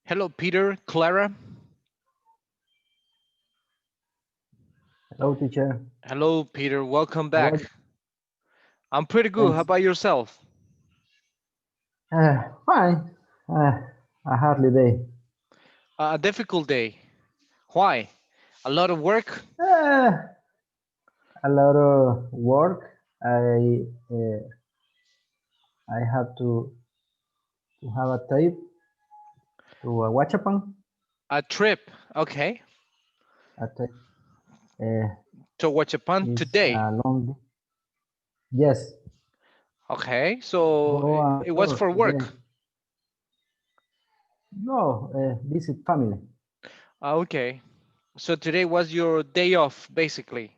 Hello, Peter, Clara. Hello, teacher. Hello, Peter. Welcome How are you? back. I'm pretty good. How Thanks. about yourself? Fine. A hardly day. A difficult day. Why? A lot of work? Uh, a lot of work. I I have to have a tape to a watch upon. A trip. Okay. A tape To watch upon is today. a long. Yes. Okay. So Go and it was tour for today. work. No, visit family. Okay. So today was your day off, basically.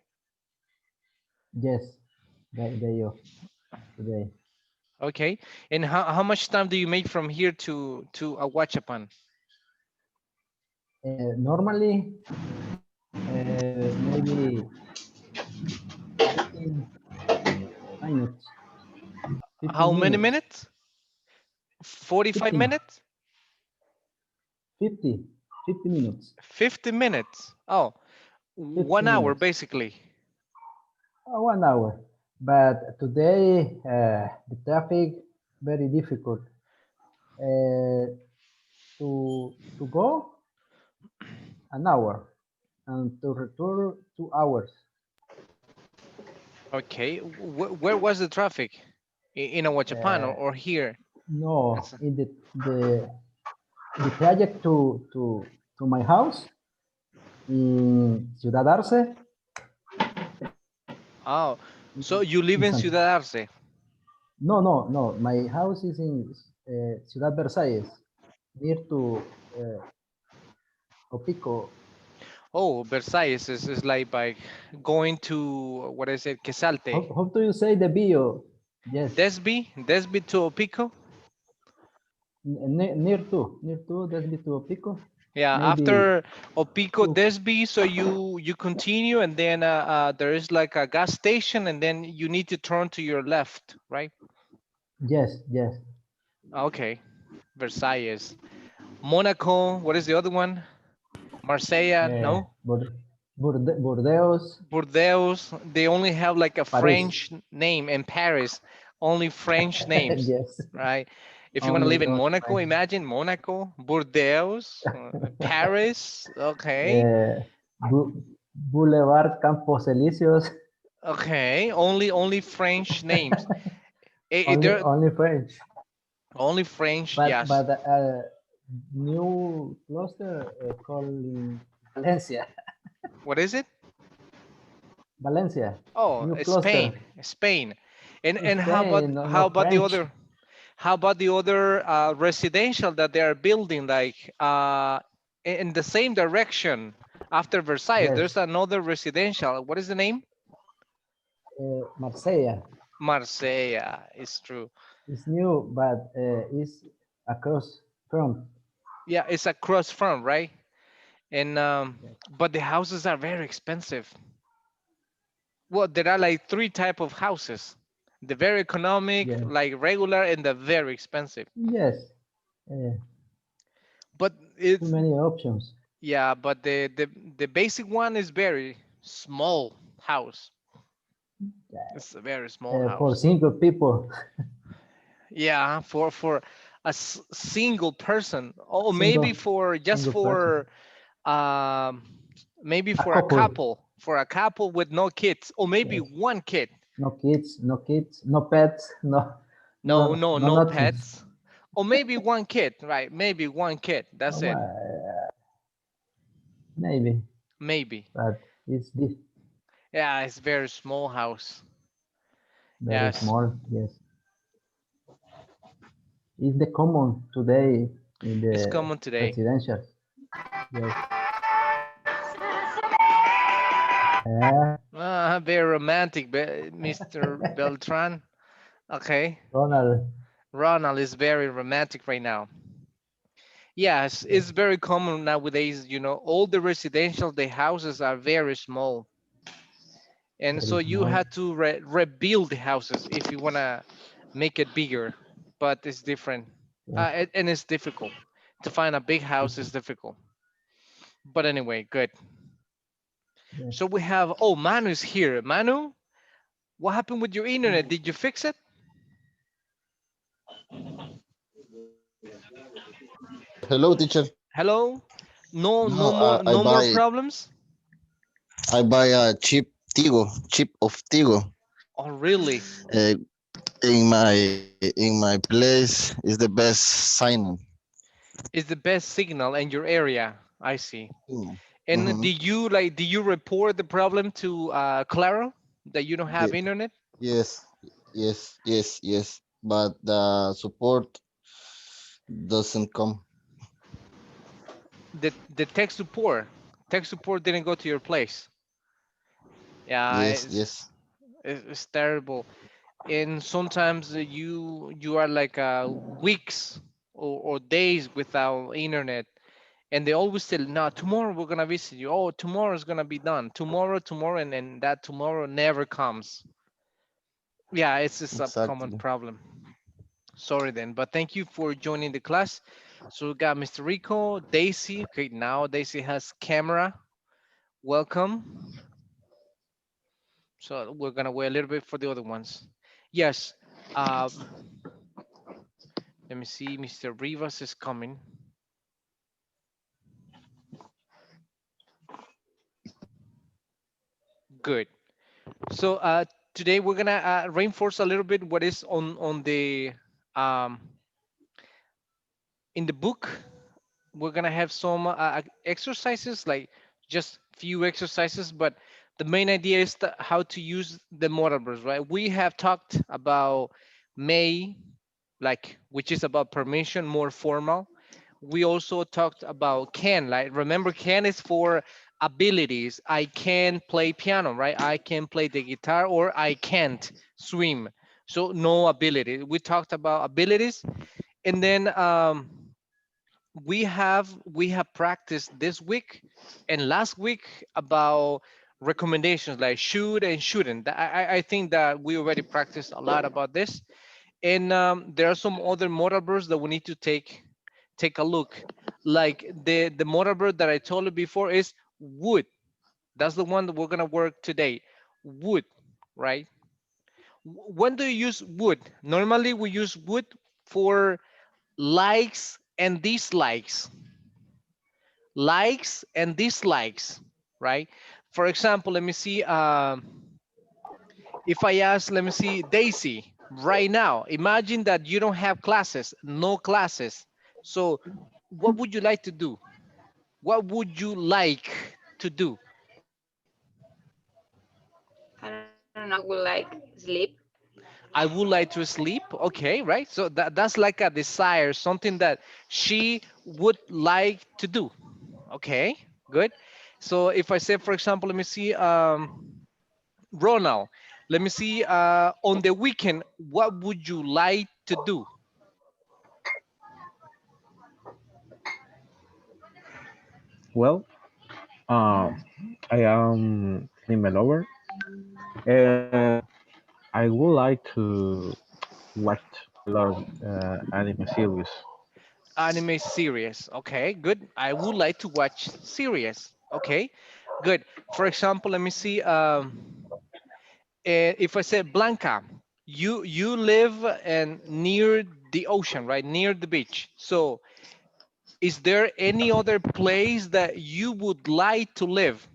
Yes. Day off today. Okay. And how much time do you make from here to a watch upon? Normally, maybe 15 minutes. How 15 many minutes. minutes? 45 15. minutes? 50. 50 minutes. 50 minutes. Oh, 50 1 hour, minutes. basically. 1 hour. But today, the traffic very difficult. Uh, to go 1 hour and to return 2 hours. Okay. Where was the traffic? In Ahuachapán Uh, or here? no, in the traject to my house in Ciudad Arce, Oh, so in, you live in in San. Ciudad Arce. No. My house is in Ciudad Versalles, near to Opico. Oh, Versailles is like by going to, what is it, Quesalte. How do you say the bio? Yes, Desby to Opico. near to that's be to Opico. Yeah, Maybe after Opico two. Desby, so you continue, and then there is like a gas station, and then you need to turn to your left, right? Yes. Okay, Versailles. Monaco, what is the other one? Marseille, no? Bur, Burdeos, Bordeaux, they only have like a Paris. French name. In Paris, only French names, Yes, right? If you want to live in only Monaco, French. imagine Monaco, Bordeaux, Paris. Okay, uh, Boulevard Campos Elíseos. okay, only French names. only They're only French. only French, But yes. new cluster called in Valencia. What is it? Valencia, Oh, new Spain, cluster. Spain. And how about Spain, how no about the French. other? How about the other residential that they are building, like in the same direction after Versailles? There's Yes, another residential. What is the name? Marsella Marsella. It's true. is new, but is across from. Yeah, it's across from, right? And Yes, but the houses are very expensive. Well, there are like three type of houses: the very economic, yes, like regular, and the very expensive. yes. Uh, But too it's, many options. yeah, but the basic one is very small house. It's a very small For house. single people, Yeah, for a single person, or maybe single for just single person, for um maybe a couple, for a couple with no kids, or maybe yes, one kid. no kids, no pets, No, no, no no nothing. pets, or maybe one kid, right? Maybe one kid. That's it. Maybe, Maybe. but it's this Yeah, it's very small house. very Yes, small. Yes, it's the common today in it's the common today. residential. Yes, uh, Very romantic, Mr. Beltran. Okay, Ronald. Ronald is very romantic right now. Yes, Yes, it's very common nowadays. All the residential, the houses are very small, and very so you small. had to rebuild the houses if you want to make it bigger. But it's different, Yes, and it's difficult to find a big house. Is difficult. But anyway, good. yes. So we have, oh, Manu's here. Manu, what happened with your internet? Did you fix it? Hello, teacher. Hello? No, No, no more, I no more buy problems. a chip of Tigo. Oh, really? Uh, in my place is the best signing. It's the best signal in your area. I see. And Mm-hmm. did you report the problem to Claro that you don't have internet? Yes, yes. But the support doesn't come. The tech support didn't go to your place. Yeah, Yes, it's yes, it's terrible. And sometimes you are like weeks or days without internet, and they always tell, no, tomorrow we're gonna visit you. Oh, tomorrow's gonna be done. Tomorrow, and that tomorrow never comes. Yeah, it's just a common exactly. problem. Sorry then, but thank you for joining the class. So we got Mr. Rico, Daisy. Okay, now Daisy has camera. Welcome. So we're gonna wait a little bit for the other ones. Yes. Let me see. Mr. Rivas is coming. Good. So today we're gonna reinforce a little bit what is on the um, in the book. We're gonna have some exercises, like just few exercises, but the main idea is how to use the modal verbs, right? We have talked about may, like, which is about permission, more formal. We also talked about can, like, remember, can is for abilities. I can play piano, right? I can play the guitar, or I can't swim. So no ability. We talked about abilities, and then we have practiced this week and last week about recommendations like should and shouldn't. I think that we already practiced a lot about this, and there are some other modal verbs that we need to take a look. Like the modal verb that I told you before is would. That's the one that we're gonna work today. Would, right? When do you use would? Normally we use would for likes and dislikes, right? For example, let me see. If I ask, let me see, Daisy, right now, imagine that you don't have classes, no classes. So, what would you like to do? What would you like to do? I don't know. I would like sleep. I would like to sleep. Okay, right? So that's like a desire, something that she would like to do. Okay, good. So if I say, for example, let me see, Ronald, let me see, on the weekend, what would you like to do? Well, I am Clean Lover, and I would like to watch a lot of anime series. Anime series. Okay, good. I would like to watch series. Okay, good. For example, let me see. If I say Blanca, you live and near the ocean, right? Near the beach. So, is there any other place that you would like to live?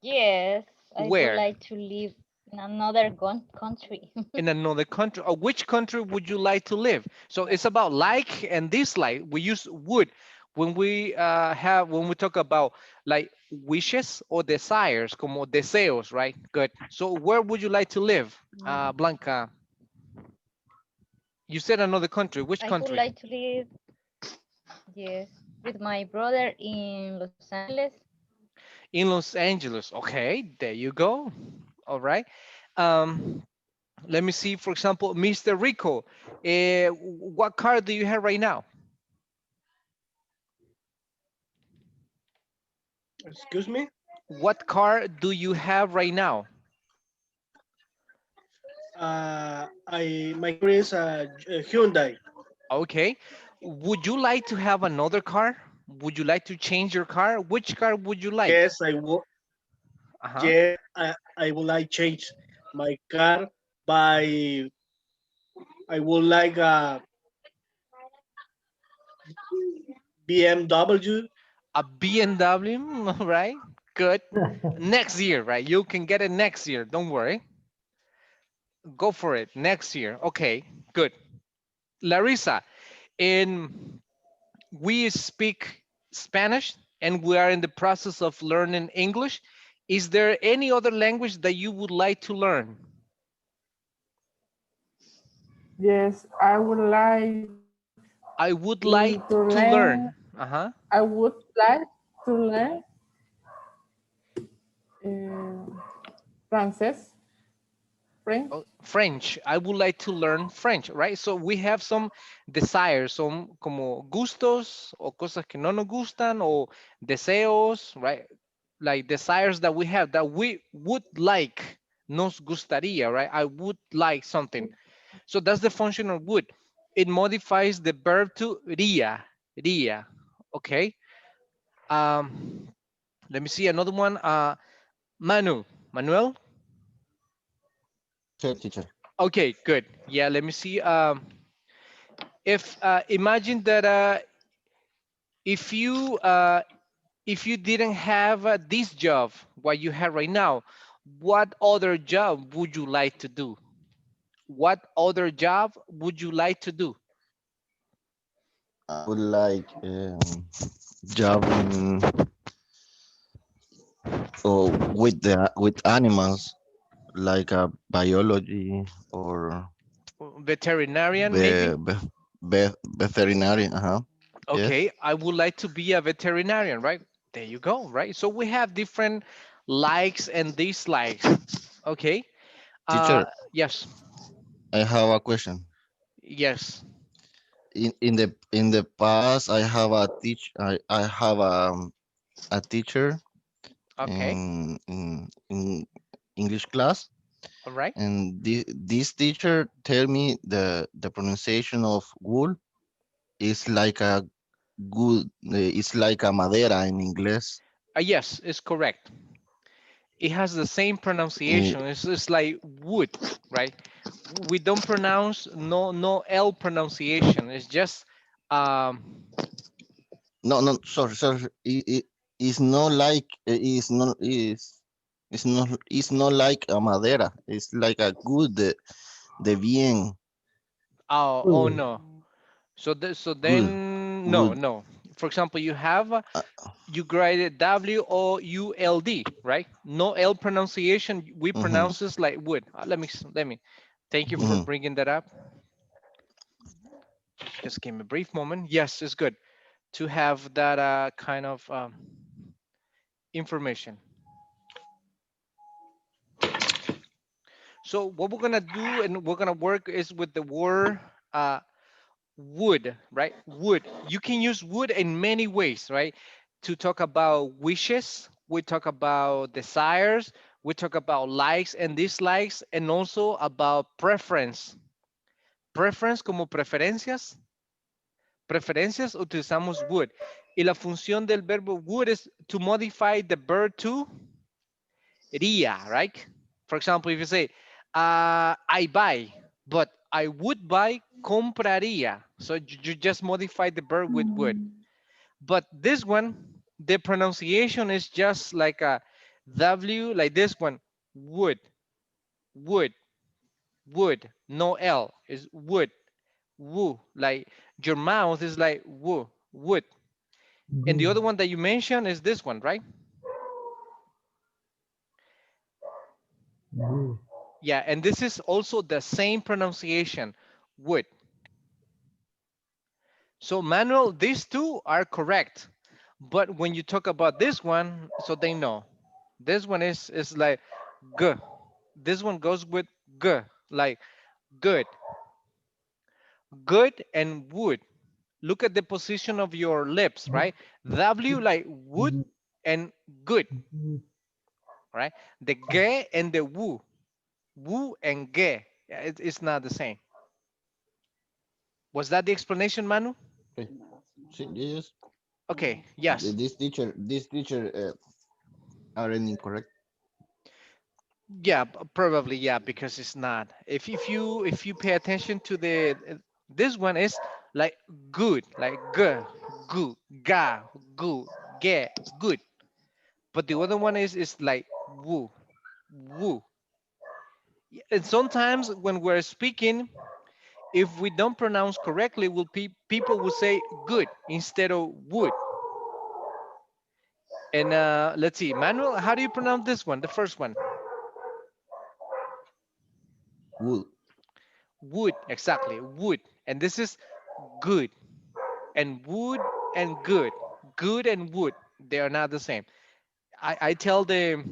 Yes, I would Where? like to live in another country. In another country, or which country would you like to live? So it's about like and dislike. We use would when we talk about like wishes or desires, como deseos, right? Good. So where would you like to live, Blanca? You said another country. Which I would country? like to live, yes, with my brother in Los Angeles. In Los Angeles. Okay, there you go. All right. um Let me see, for example, Mr. Rico, what car do you have right now? Excuse me. What car do you have right now? I my car is a Hyundai. Okay. Would you like to have another car? Would you like to change your car? Which car would you like? Yes, I will. Uh-huh. Yeah, I would like change my car by. I would like a BMW. A BMW, right? Good. Next year, right? You can get it next year. Don't worry. Go for it next year. Okay, good. Larissa, in we speak Spanish and we are in the process of learning English. Is there any other language that you would like to learn? Yes, I would like I would like to to learn. learn. Uh-huh. I would like to learn uh, Frances, French. Oh, French. I would like to learn French, right? So we have some desires, some como gustos o cosas que no nos gustan o deseos, right? Like desires that we have that we would like, nos gustaría, right? I would like something. So that's the function of would. It modifies the verb to ría, ría. Okay. Um, Let me see another one. Manuel. Okay, teacher. Okay, good. Yeah, let me see. If imagine that if you uh, if you didn't have this job, what you have right now, what other job would you like to do? What other job would you like to do? I would like job with the with animals like biology or Veterinarian, maybe? veterinary. Uh-huh. Yes. Okay, I would like to be a veterinarian, right? There you go, right? So we have different likes and dislikes. Okay. Teacher, Yes, I have a question. yes. In the past, I have I have a teacher Okay. in English class, All right. and this teacher tell me the pronunciation of wool is like a good. It's like a madera in English. Yes, it's correct. It has the same pronunciation. It's like wood, right? We don't pronounce no L pronunciation. It's just No, no, sorry, sorry. It's not like it's not like a madera. It's like a good de bien oh Good. no. So good then no good. no. For example, you have Uh, you write it WOULD, right? No L pronunciation. We mhm, pronounce this like wood. Let me. Thank you for mhm. bringing that up. Just give me a brief moment. Yes, it's good to have that kind of information. So what we're gonna do and we're gonna work is with the word uh, would, right? Would. You can use would in many ways, right? To talk about wishes, we talk about desires, we talk about likes and dislikes, and also about preference. Preference como preferencias. Preferencias utilizamos would. Y la función del verbo would is to modify the verb to iría, right? For example, if you say, I buy, but I would buy, compraría. So you just modify the verb with would. But this one, the pronunciation is just like a W, like this one, would, would, would, no L, is would, woo. Like your mouth is like woo, would. And the Good. other one that you mentioned is this one, right? Good. Yeah, and this is also the same pronunciation, would. So Manuel, these two are correct. But when you talk about this one, so they know. This one is like g. This one goes with g. like good, good and wood. Look at the position of your lips, right? W like wood and good, right? The ge and the woo, woo and ge. Yeah, it's not the same. Was that the explanation, Manu? Okay. See, yes. Okay, yes. This teacher aren't incorrect. Yeah, probably yeah, because it's not. If you pay attention to the this one is like good, like g, gu, ga, gu, ge, good. But the other one is like woo, woo. And sometimes when we're speaking, if we don't pronounce correctly, people will say good instead of would. And let's see, Manuel, how do you pronounce this one? The first one, Would. would, exactly, would. And this is good. And wood and good, good and wood, they are not the same. I tell the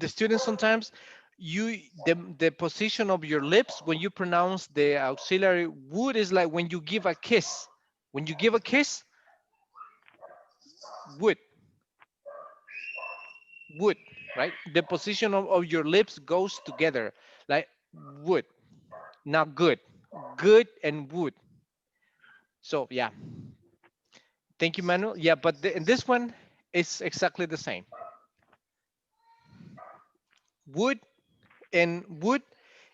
students sometimes, you the position of your lips when you pronounce the auxiliary wood is like when you give a kiss. When you give a kiss, wood, wood, right? The position of your lips goes together, like wood, not good, good and wood. So yeah, thank you, Manuel. Yeah, but in this one, it's exactly the same. Wood en wood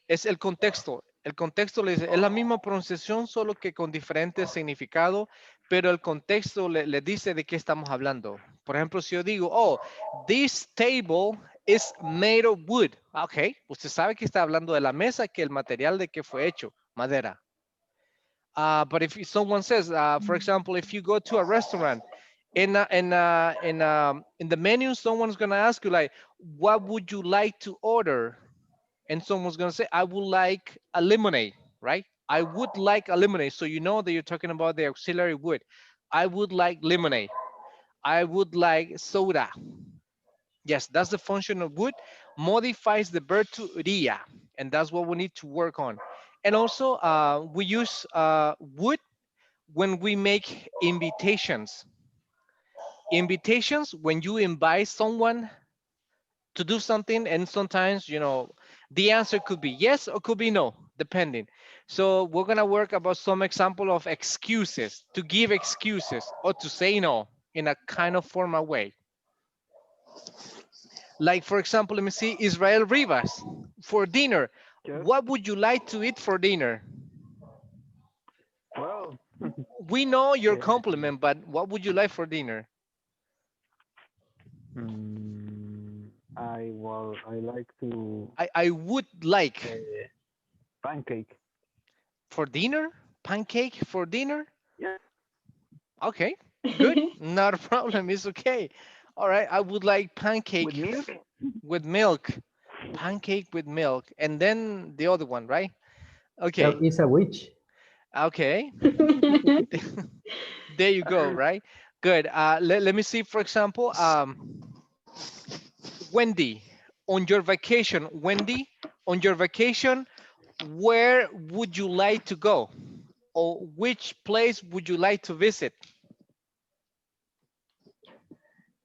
es el contexto. El contexto le dice, es la misma pronunciación, solo que con diferente significado, pero el contexto le dice de qué estamos hablando. Por ejemplo, si yo digo, oh, this table is made of wood. Ok, usted sabe que está hablando de la mesa, que el material de que fue hecho, madera. But if someone says, for example, if you go to a restaurant, in the menu, someone's gonna ask you like, what would you like to order? And someone's gonna say, I would like a lemonade, right? I would like a lemonade. So you know that you're talking about the auxiliary would. I would like lemonade. I would like soda. Yes, that's the function of would. Modifies the verb to ria, and that's what we need to work on. And also, we use would when we make invitations. Invitations when you invite someone to do something, and sometimes the answer could be yes or could be no, depending. So we're gonna work about some example of excuses, to give excuses or to say no in a kind of formal way. Like, for example, let me see, Israel Rivas, for dinner, Yes. what would you like to eat for dinner? Well, We know your um, compliment, but what would you like for dinner? I like to I would like uh, pancake. for dinner, pancake for dinner. Yeah, Okay, good. Not a problem. It's okay. All right. I would like with pancake milk. with milk. Pancake with milk. And then the other one, right? Okay. Is a witch. Okay. There you go, right? Good. Let me see, for example, Wendy, on your vacation, Wendy, on your vacation, where would you like to go? Or which place would you like to visit?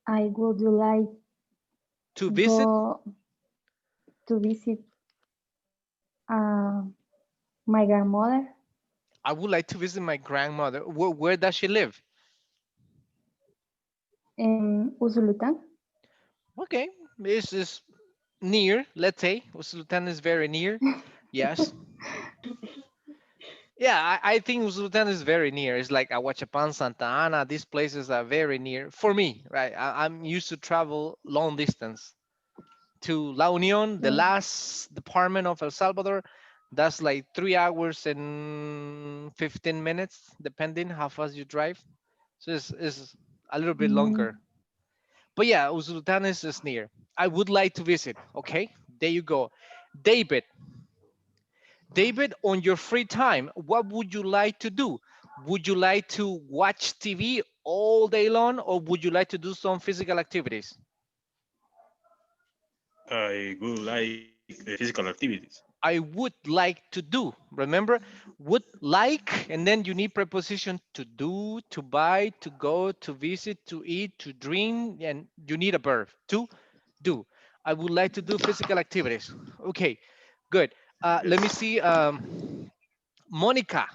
I would like To visit? go to visit my grandmother I would like to visit my grandmother. Where does she live? in Usulután. Okay, this is near, let's say. Usulután is very near. Yes. Yeah, I think Usulután is very near. It's like Ahuachapan, Santa Ana. These places are very near for me, right? I'm used to travel long distance to La Union, the Yes. last department of El Salvador. That's like 3 hours and 15 minutes, depending how fast you drive. So it's a little bit Mm, longer. But yeah, Usulután is near. I would like to visit. Okay, there you go. David, David, on your free time, what would you like to do? Would you like to watch TV all day long, or would you like to do some physical activities? I would like physical activities. I would like to do. Remember, would like, and then you need preposition to do, to buy, to go, to visit, to eat, to dream, and you need a verb to do. I would like to do physical activities. Okay, good. Let me see. Monica,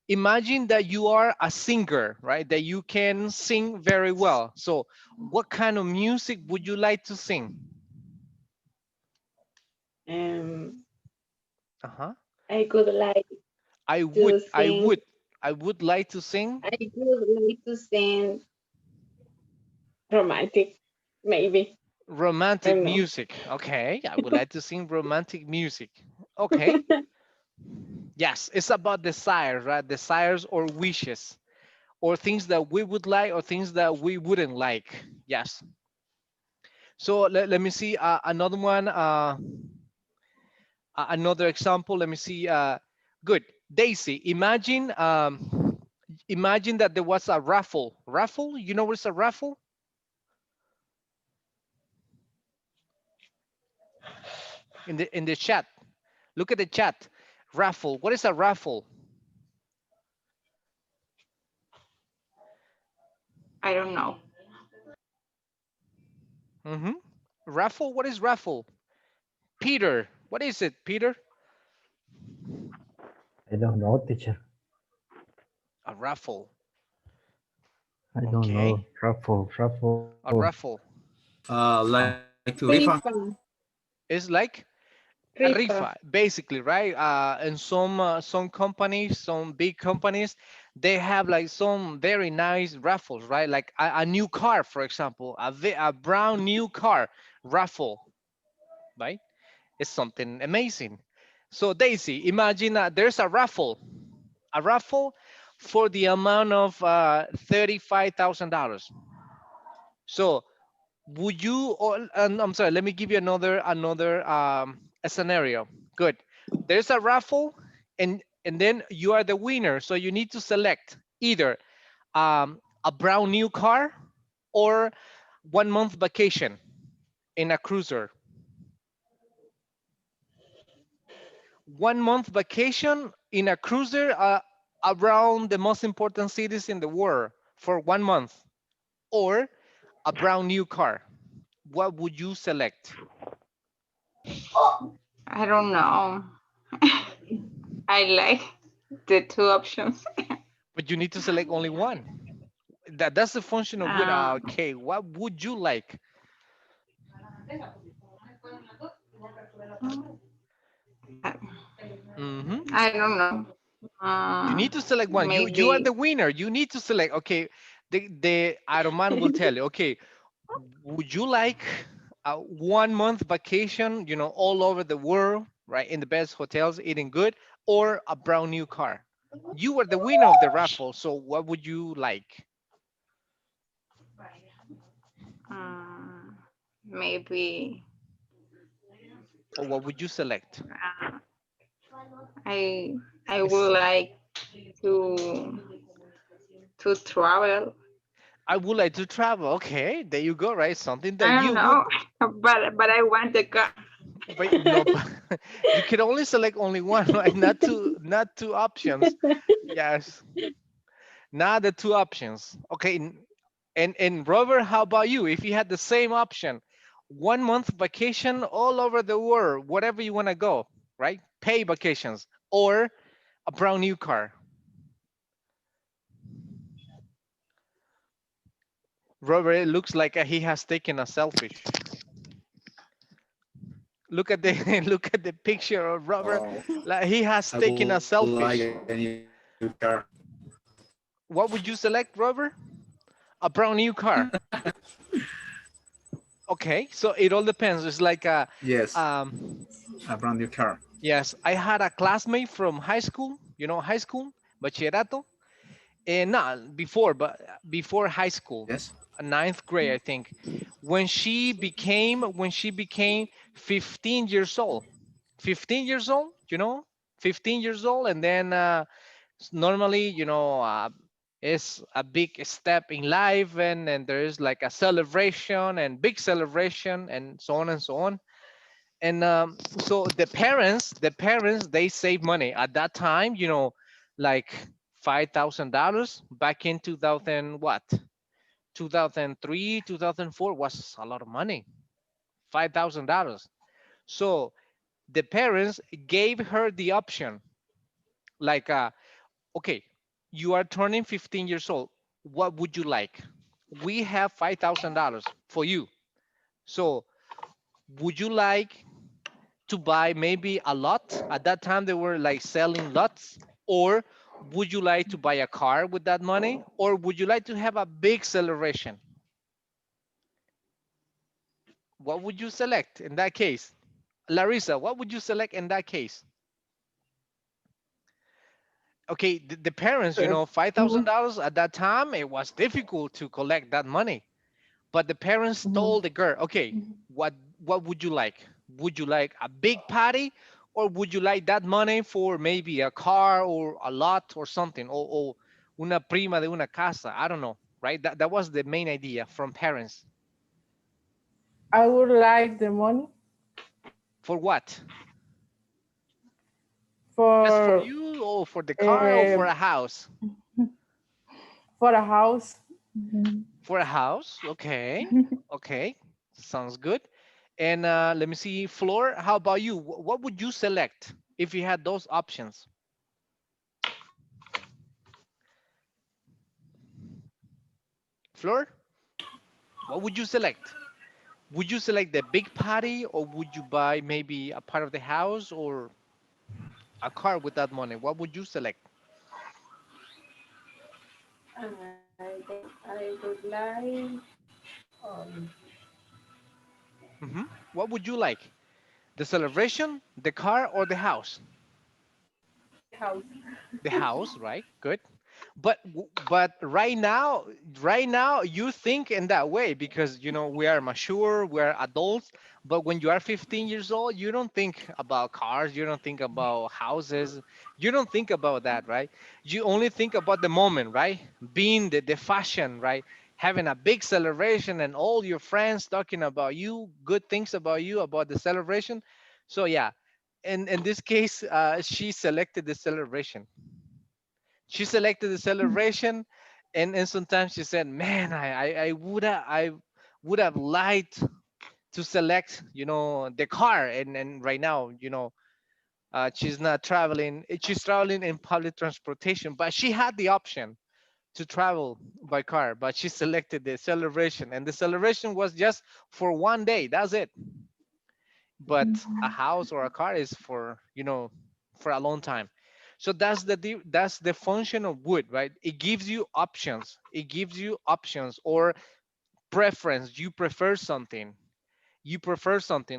imagine that you are a singer, right? That you can sing very well. So, what kind of music would you like to sing? Um, Uh-huh. I could like I would, to I sing. would, I would like to sing I would like to sing romantic, maybe. I romantic don't know. music. Okay, I would like to sing romantic music. Okay, yes, it's about desires, right? Desires or wishes, or things that we would like or things that we wouldn't like. Yes. So let me see another one, another example. Let me see. Good. Daisy, imagine that there was a raffle. Raffle? You know what's a raffle? In the chat. Look at the chat. Raffle. What is a raffle? I don't know. Mm-hmm. Raffle. What is raffle? Peter. What is it, Peter? I don't know, teacher. A raffle. I don't know. Okay. Raffle. A raffle. Like to rifa. Rifa. It's like a Rifa. rifa, basically, right? And some companies, some big companies, they have like some very nice raffles, right? Like a new car, for example, a brown new car raffle, right? It's something amazing. So Daisy, imagine there's a raffle for the amount of $35,000. So would you, or and I'm sorry, let me give you another a scenario. Good. There's a raffle, and then you are the winner. So you need to select either a brand new car or 1 month vacation in a cruiser. 1 month vacation in a cruiser around the most important cities in the world for 1 month, or a brand new car. What would you select? I don't know. I like the two options. But you need to select only one. That's the function of would. Um, Okay, what would you like? I Hmm. I don't know. You need to select one. You are Maybe. the winner. You need to select. Okay, the Iron Man will tell you. Okay, would you like a 1 month vacation? All over the world, right? In the best hotels, eating good, or a brand new car? You are the winner of the raffle. So what would you like? Um, Maybe. Or what would you select? Uh, I I It's, would like to to travel. I would like to travel. Okay, there you go, right? Something that I you don't would, know, but I want the car. but no, but you can only select only one, right? Not two options. Yes, not the two options. Okay, and Robert, how about you? If you had the same option, 1 month vacation all over the world, whatever you want to go, right? Pay vacations or a brand new car. Robert, it looks like he has taken a selfie. Look at the look at the picture of Robert. Oh, Like he has I taken would a like a selfie. new car. What would you select, Robert? A brand new car. Okay, so it all depends. It's like Yes, um, a brand new car. yes, I had a classmate from high school. High school, bachillerato, and not before, but before high school, Yes. ninth grade, I think, when she became 15 years old. 15 years old, 15 years old, and then normally, it's a big step in life, and there is like a celebration and big celebration and so on and so on. And so the parents they save money at that time, like $5,000 back in 2000 what 2003 2004 was a lot of money, $5,000. So the parents gave her the option, like, okay, you are turning 15 years old, what would you like? We have $5,000 for you. So would you like to buy maybe a lot? At that time, they were like selling lots. Or would you like to buy a car with that money? Or would you like to have a big celebration? What would you select in that case? Larissa, what would you select in that case? Okay, the parents, $5,000 at that time, it was difficult to collect that money. But the parents told the girl, okay, what would you like? Would you like a big party, or would you like that money for maybe a car or a lot or something, or una prima de una casa? I don't know, right? That was the main idea from parents. I would like the money For what? Just for for you, or for the car, or for uh, a house? for a house. For a house, okay, okay, sounds good. And let me see, Floor, how about you? What would you select if you had those options? Floor, what would you select? Would you select the big party, or would you buy maybe a part of the house or a car with that money? What would you select? I would like What would you like? The celebration, the car, or the house? the house. The house, right? Good. But right now you think in that way because we are mature, we are adults. But when you are 15 years old, you don't think about cars, you don't think about houses, you don't think about that, right? You only think about the moment, right? Being the fashion, right? Having a big celebration and all your friends talking about you, good things about you, about the celebration. So yeah, in this case, she selected the celebration. She selected the celebration, and sometimes she said, man, I would have liked to select the car. And right now, she's not traveling, she's traveling in public transportation, but she had the option to travel by car, but she selected the celebration, and the celebration was just for one day, that's it. But a house or a car is for a long time. So that's the function of wood, right? It gives you options, or preference. You prefer something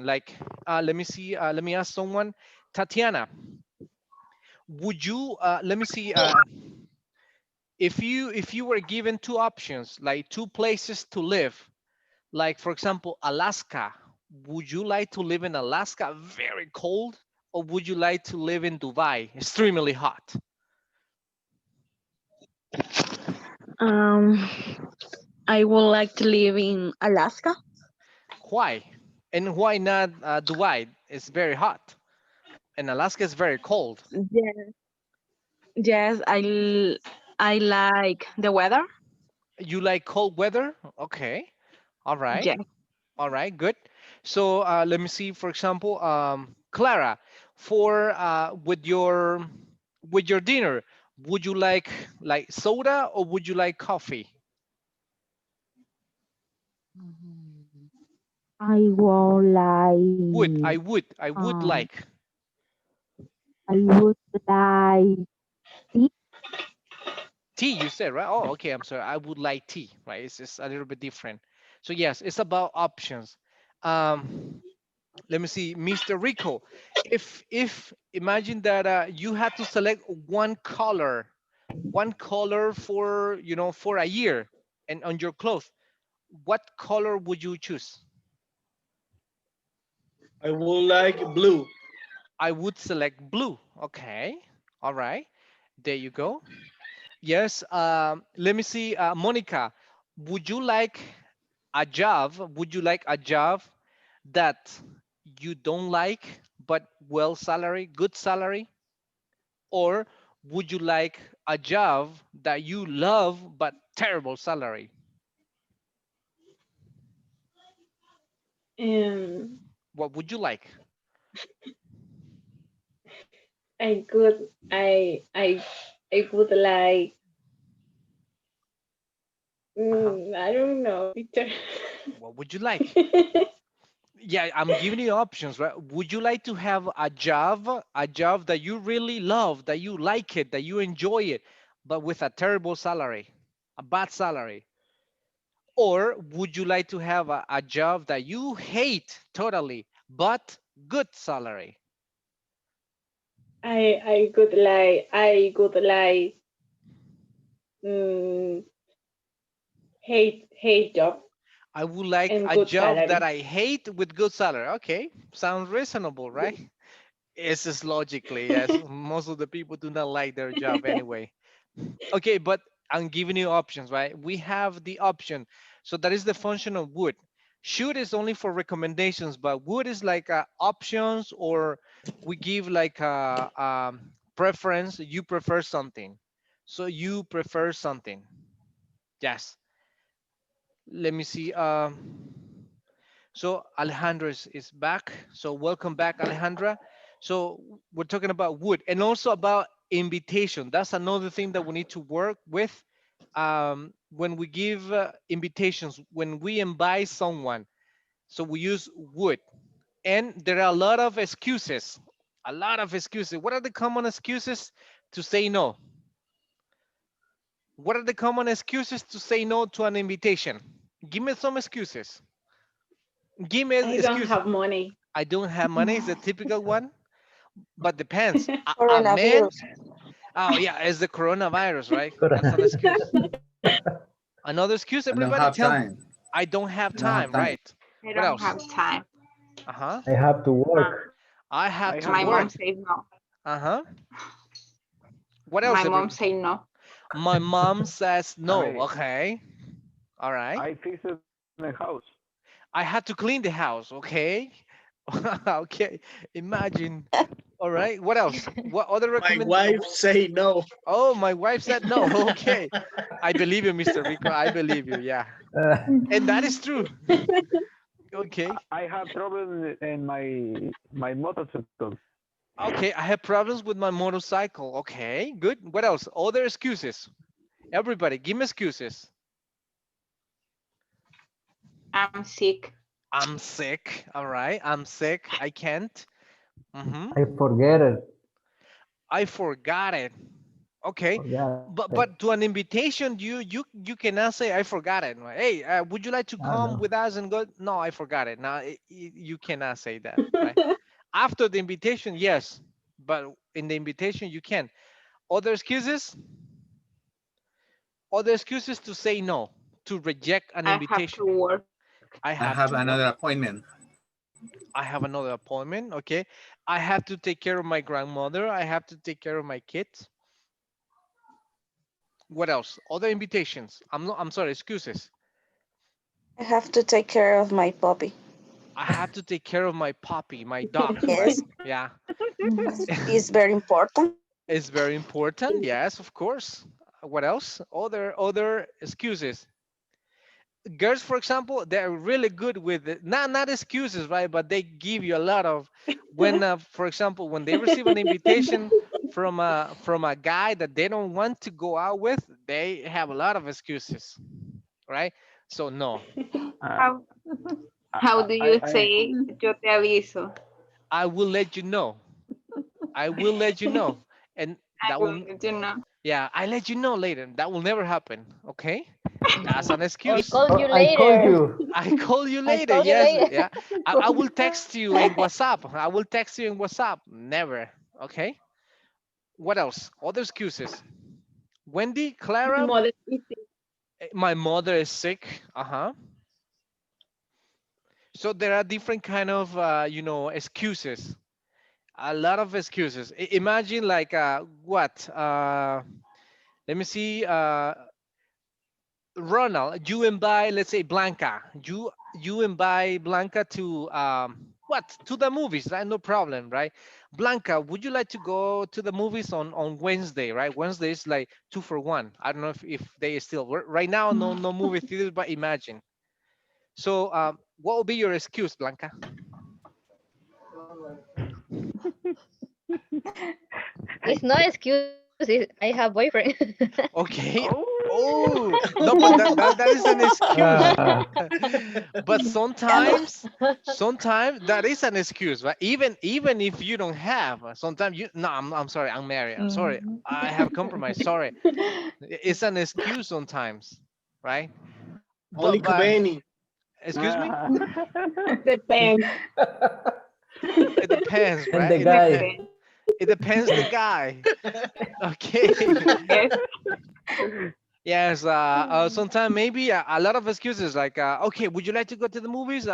like, let me see, let me ask someone. Tatiana, would you, let me see, if you were given two options, like two places to live, like for example Alaska, would you like to live in Alaska, very cold, or would you like to live in Dubai, extremely hot? Um, I would like to live in Alaska. Why? And why not Dubai? It's very hot, and Alaska is very cold. Yes, yes, I like the weather. You like cold weather? Okay. All right. Yes. All right, good. So let me see, for example, Clara, for with your dinner, would you like soda, or would you like coffee? I would Would I like, would I would um, like I would like tea. tea. You said, right? Oh, okay. I'm sorry. I would like tea. Right? It's just a little bit different. So yes, it's about options. Um, Let me see, Mr. Rico. If imagine that you had to select one color for a year, and on your clothes, what color would you choose? I would like blue. I would select blue. Okay, all right, there you go. Yes. Let me see, Monica. Would you like a job? Would you like a job that you don't like but well salary, good salary? Or would you like a job that you love but terrible salary? Um, What would you like? I could, I would like, Uh-huh. I don't know, Peter. What would you like? Yeah, I'm giving you options, right? Would you like to have a job that you really love, that you like it, that you enjoy it, but with a terrible salary, a bad salary? Or would you like to have a job that you hate totally, but good salary? I could like, mm, hate job I would like and a good job that salary. I hate with good salary. Okay, sounds reasonable, right? It's just logically, yes. Most of the people do not like their job anyway. Okay, but I'm giving you options, right? We have the option. So that is the function of would. Should is only for recommendations, but would is like options, or we give like a, preference. You prefer something. So you prefer something. Yes. Let me see. So Alejandra is back. So welcome back, Alejandra. So we're talking about would, and also about invitation. That's another thing that we need to work with. When we give invitations, when we invite someone, so we use would. And there are a lot of excuses. A lot of excuses. What are the common excuses to say no? What are the common excuses to say no to an invitation? Give me some excuses. Give me I don't excuse. have money. I don't have money is a typical one, but depends. A man, Coronavirus. oh yeah, it's the coronavirus, right? That's an Corona. excuse. Another excuse, I don't everybody, have tell me. time. I don't have I don't have time, time. right? I What don't else? have time. Uh-huh. I have to Uh, work. I have I to have my mom work. money. says no. Uh-huh. What My else, mom everybody? say no. My mom says no. I Okay. All right. I fixed the house. I had to clean the house. Okay. Okay. Imagine. All right. What else? What other My recommend? wife say no. Oh, my wife said no. Okay. I believe you, Mr. Rico. I believe you. Yeah. And that is true. Okay. I have trouble in my motorcycle. Okay. I have problems with my motorcycle. Okay. Good. What else? Other excuses. Everybody, give me excuses. I'm sick. I'm sick. All right. I'm sick. I can't. I forget it. I forgot it. Okay. Forgot it. But to an invitation, you cannot say I forgot it. Right? Hey, would you like to I don't come know. with us and go? No, I forgot it. Now you cannot say that, right? After the invitation, yes, but in the invitation you can. Other excuses? Other excuses to say no, to reject an I have to invitation. work. I I have have to work. another appointment. I have another appointment. Okay. I have to take care of my grandmother. I have to take care of my kids. What else? Other invitations. I'm sorry, excuses. I have to take care of my puppy. I have to take care of my puppy, my dog, right? Yes, Yeah. it's very important. It's very important. Yes, of course. What else? Other excuses. Girls, for example, they're really good with it. Not excuses, right? But they give you a lot of when, for example, when they receive an invitation from a guy that they don't want to go out with, they have a lot of excuses, right? So no, Uh, How I, how do you I say yo te aviso? I will let you know. I will let you know, and I that will will, let you know. yeah, I let you know later. That will never happen. Okay, that's an I excuse. called you Oh, I called later. you. I call you I later. called you Yes, later. yeah. I will text you in WhatsApp. I will text you in WhatsApp. Never. Okay. What else? Other excuses. Wendy, My Clara, mother is sick. my mother is sick. Uh-huh. So there are different kind of excuses. A lot of excuses. Imagine like what? Let me see. Ronald, you invite, let's say Blanca. You invite Blanca What? To the movies, right? No problem, right? Blanca, would you like to go to the movies on Wednesday, right? Wednesday is like 2 for 1. I don't know if they still right now. No movie theaters, but imagine. So what will be your excuse, Blanca? It's no excuse. I have boyfriend. Okay. Oh. Oh no, but that is an excuse. Ah, But sometimes that is an excuse, right? Even if you don't have, sometimes you no, I'm sorry, I'm married. I'm sorry, I have compromised. Sorry, it's an excuse sometimes, right? Only But Kaveni. excuse me, Depends. it depends, and right? the It It guy. depends. depends. It depends the guy. Okay. Yes. Yes, sometimes maybe a lot of excuses like, okay, would you like to go to the movies?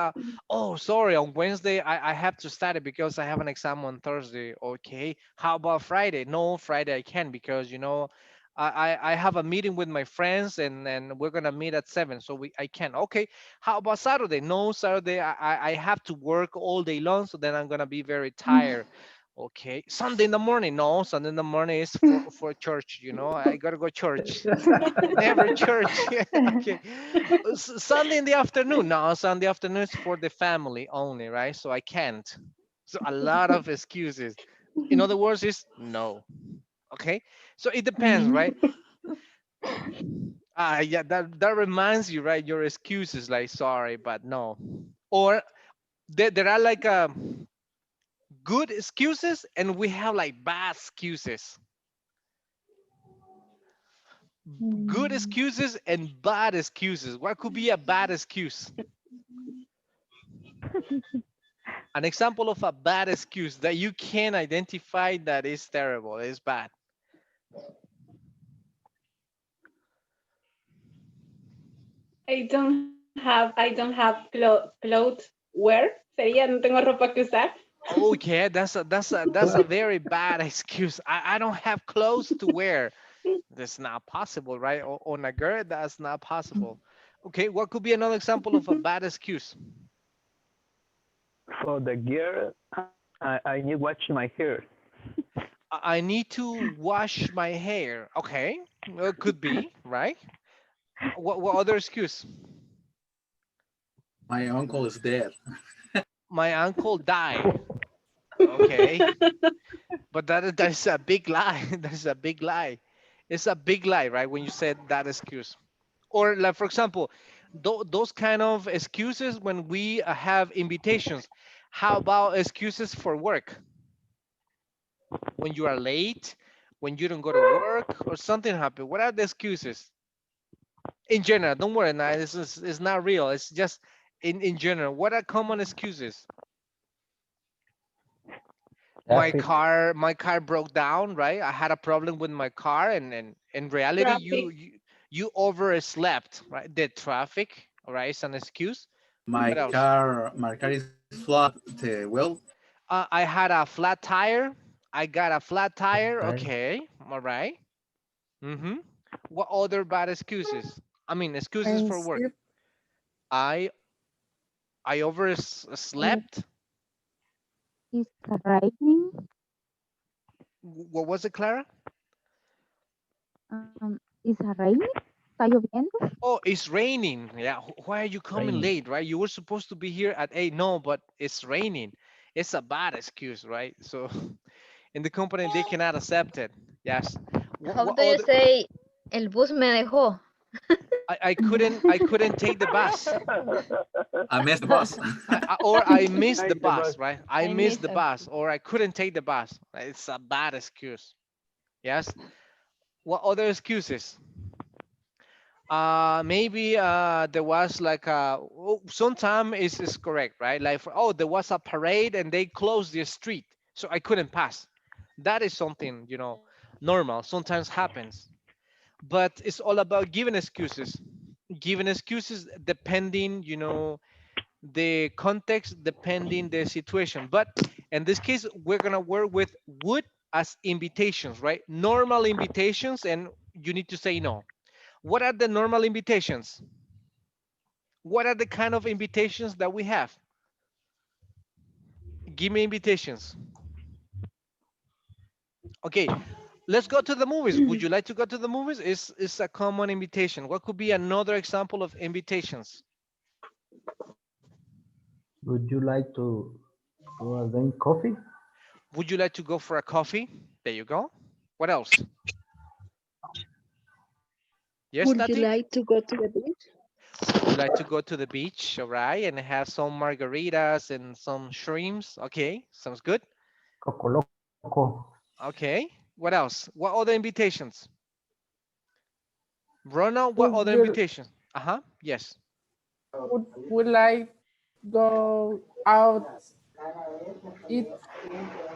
Oh, sorry, on Wednesday I have to study because I have an exam on Thursday. Okay, how about Friday? No, Friday I can because I have a meeting with my friends and we're gonna meet at 7, so I can. Okay, how about Saturday? No, Saturday I have to work all day long, so then I'm gonna be very tired. Okay, Sunday in the morning? No, Sunday in the morning is for church. I gotta go church. Never church. Okay. Sunday in the afternoon? No, Sunday afternoon is for the family only, right? So I can't. So a lot of excuses. In other words, is no. Okay. So it depends, right? Yeah, that reminds you, right? Your excuses like sorry, but no. Or there are like good excuses and we have like bad excuses. Good excuses and bad excuses. What could be a bad excuse? An example of a bad excuse that you can identify that is terrible, is bad. I don't have clothes wear. Sería, no tengo ropa que usar. Okay, that's a very bad excuse. I don't have clothes to wear. That's not possible, right? On a girl, that's not possible. Okay, what could be another example of a bad excuse? For the girl, I need watch my hair. I need to wash my hair. Okay, well, could be, right? What other excuse? My uncle is dead. My uncle died. Okay, but that is a big lie. That is a big lie. It's a big lie, right? When you said that excuse, or like for example, those kind of excuses when we have invitations. How about excuses for work? When you are late, when you don't go to work, or something happened. What are the excuses in general? Don't worry, now this is it's not real. It's just in general. What are common excuses? my Traffic. car my car broke down, right? I had a problem with my car, and in reality Traffic. you overslept, right? The traffic, all right, is an excuse. My What else? car is flat. Well, I had a flat tire. I got a flat tire. Right. Okay, all right. Mm-hmm. What other bad excuses? I mean, excuses And for work. sleep. I i Uh, overslept. is raining. What was it, Clara? Is raining. Está lloviendo. Oh, it's raining. Yeah. Why are you coming Raining. late, right? You were supposed to be here at 8. No, but it's raining. It's a bad excuse, right? So in the company, they cannot accept it. Yes. How What do you other? say el bus me dejó? I couldn't take the bus. I missed the bus. Or I missed the Nice the bus. bus, right? I I missed miss. the bus, or I couldn't take the bus. It's a bad excuse. Yes. What other excuses? Maybe there was like sometime is correct, right? Like oh, there was a parade and they closed the street, so I couldn't pass. That is something normal, sometimes happens. But it's all about giving excuses depending the context, depending the situation. But in this case, we're gonna work with would as invitations, right? Normal invitations, and you need to say no. What are the normal invitations? What are the kind of invitations that we have? Give me invitations. Okay, let's go to the movies. Would you like to go to the movies? It's a common invitation. What could be another example of invitations? Would you like to drink coffee? Would you like to go for a coffee? There you go. What else? Yes, Would you Tati? like to go to the beach? Would you like to go to the beach, all right, and have some margaritas and some shrimps? Okay, sounds good. Coco Loco. Okay, what else? What other invitations? Ronald, what Would other you invitations? Uh-huh, yes. would like go out eat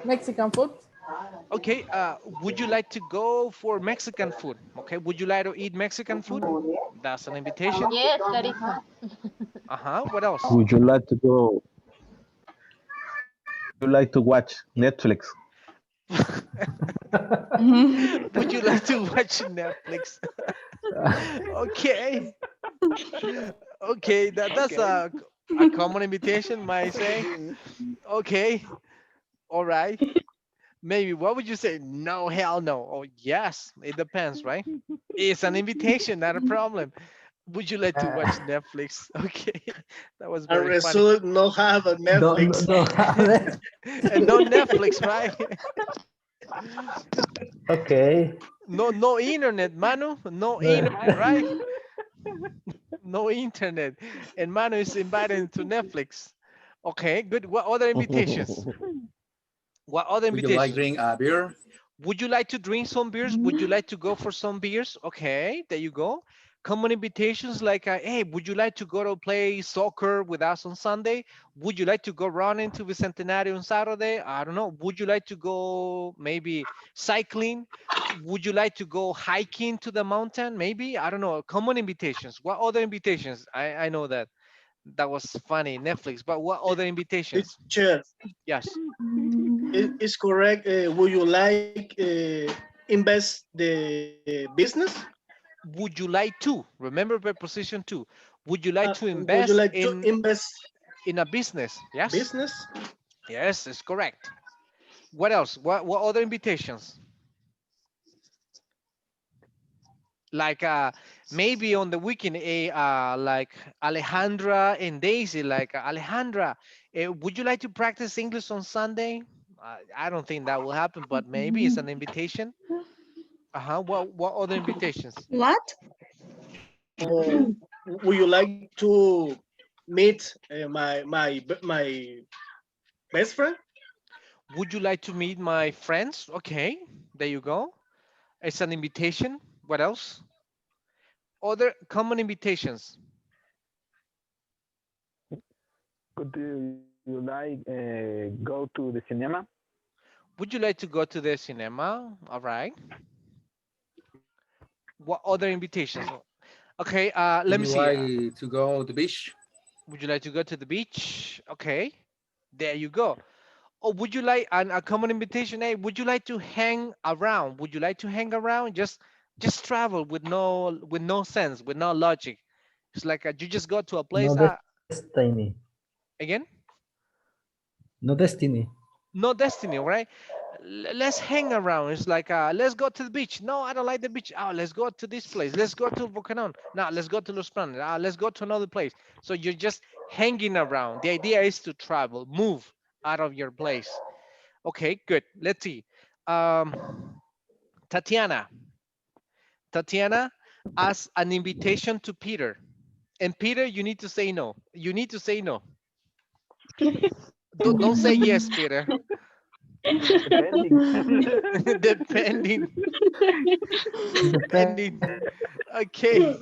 Mexican food? Okay, would you like to go for Mexican food? Okay, would you like to eat Mexican food? That's an invitation. Yes, that is fun. Uh-huh, what else? Would you like to go? You like to watch Netflix? Would you like to watch Netflix? Okay. Okay, that's a common invitation, might say. Okay, all right. Maybe what would you say? No, hell no. Oh, yes, it depends, right? It's an invitation, not a problem. Would you like to watch Netflix? Okay, that was I very funny. result no have a Netflix. And no Netflix, right? Okay. No internet, Manu. No internet, right? No internet. And Manu is invited to Netflix. Okay, good. What other invitations? What other Would you like invitations? drink a beer? Would you like to drink some beers? Would you like to go for some beers? Okay, there you go. Common invitations like, hey, would you like to go to play soccer with us on Sunday? Would you like to go running to Bicentenario on Saturday? I don't know. Would you like to go maybe cycling? Would you like to go hiking to the mountain? Maybe, I don't know. Common invitations. What other invitations? I know that was funny, Netflix, but what other invitations? Teacher, Yes. is correct. Would you like invest the business? Would you like to? Remember preposition to. Would you like to Would you invest like to invest in a business? Yes. business? Yes, it's correct. What else? What other invitations? Like maybe on the weekend, like Alejandra and Daisy, like Alejandra, would you like to practice English on Sunday? I don't think that will happen, but maybe it's an invitation. Uh-huh. What other invitations? What? Would you like to meet my best friend? Would you like to meet my friends? Okay, there you go. It's an invitation. What else? Other common invitations. Could you like go to the cinema? Would you like to go to the cinema? All right. What other invitations? Okay, Would let me you see. like to go to the beach? Would you like to go to the beach? Okay, there you go. Or would you like a common invitation? Hey, would you like to hang around? Would you like to hang around? Just travel with no sense, with no logic. It's like you just go to a place. No destiny. Again? No destiny. No destiny, right? Let's hang around. It's like let's go to the beach. No, I don't like the beach. Oh, let's go to this place. Let's go to Volcano. No, let's go to Los Planes. Let's go to another place. So you're just hanging around. The idea is to travel, move out of your place. Okay, good. Let's see. Tatiana. Tatiana as an invitation to Peter. And Peter, you need to say no. You need to say no. Don't say yes, Peter. Depending. Depending. Depending. Okay.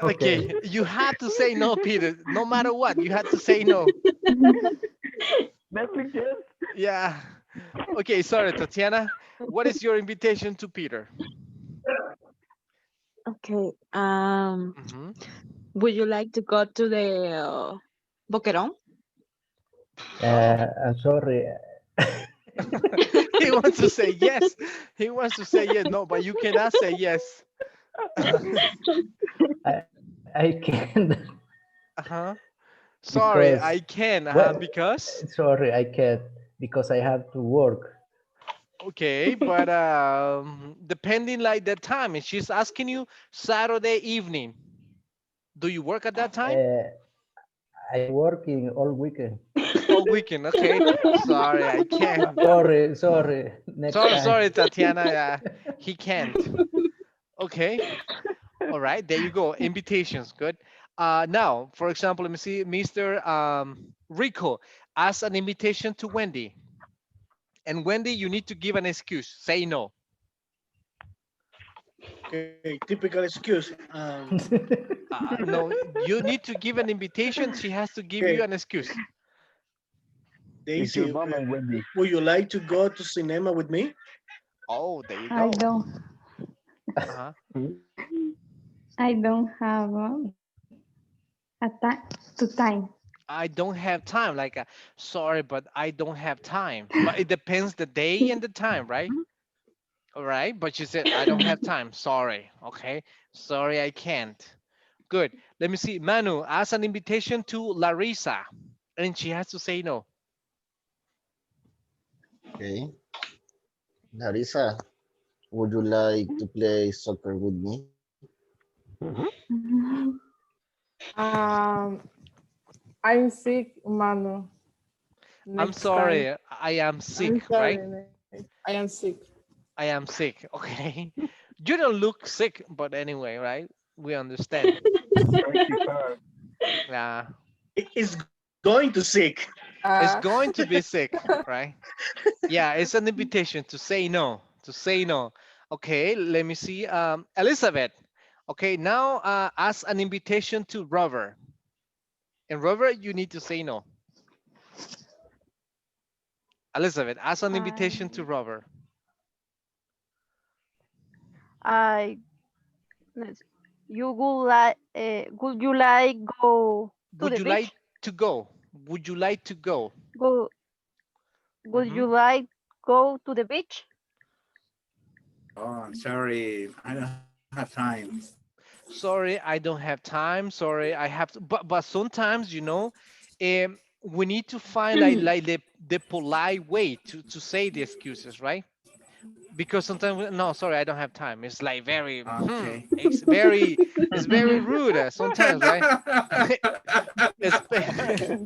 Okay. You had to say no, Peter. No matter what, you had to say no. Netflix, yes. Yeah. Okay, sorry, Tatiana. What is your invitation to Peter? Okay. Mhm. Would you like to go to the Boquerón? I'm sorry. He wants to say yes. He wants to say yes. No, but you cannot say yes. I can't. Uh-huh. Sorry, because I can. well, Because sorry, I can't because I have to work. okay, but depending like the time, and she's asking you Saturday evening. Do you work at that time? Uh, I working all weekend. All weekend. Okay. Sorry, I can't. Sorry, sorry. Next Sorry, time. sorry, Tatiana. He can't. Okay. All right. There you go. Invitations. Good. Now, for example, let me see, Mr. Rico, ask an invitation to Wendy. And Wendy, you need to give an excuse. Say no. Okay, typical excuse. No, you need to give an invitation. She has to give you Okay, an excuse. It's your Daisy, moment, Wendy. would you like to go to cinema with me? Oh, there you I go. don't. Uh-huh. I don't have to time. I don't have time. Like, sorry, but I don't have time. But it depends the day and the time, right? All right. But she said, I don't have time. Sorry. Okay. Sorry, I can't. Good. Let me see. Manu, ask an invitation to Larissa. And she has to say no. Okay. Larissa, would you like to play soccer with me? Um, I'm sick, Manu. I'm Next time. sorry. I am I'm sick, right? sorry. I am sick. I am sick. Okay. You don't look sick, but anyway, right? We understand. Yeah. It's going to sick. It's Uh, going to be sick, right? Yeah, it's an invitation to say no, to say no. Okay, let me see. Elizabeth. Okay, now ask an invitation to Robert. And Robert, you need to say no. Elizabeth, ask an invitation to Robert. I let's- you would you like go to Would the you like beach? to go? Would you like to go? Go would Mhm. you like go to the beach? Oh, I'm sorry. I don't have time. Sorry, I don't have time. Sorry, I have to. But sometimes, we need to find like the polite way to say the excuses, right? Because sometimes no, sorry, I don't have time. It's like very Okay. it's very rude sometimes, right? it's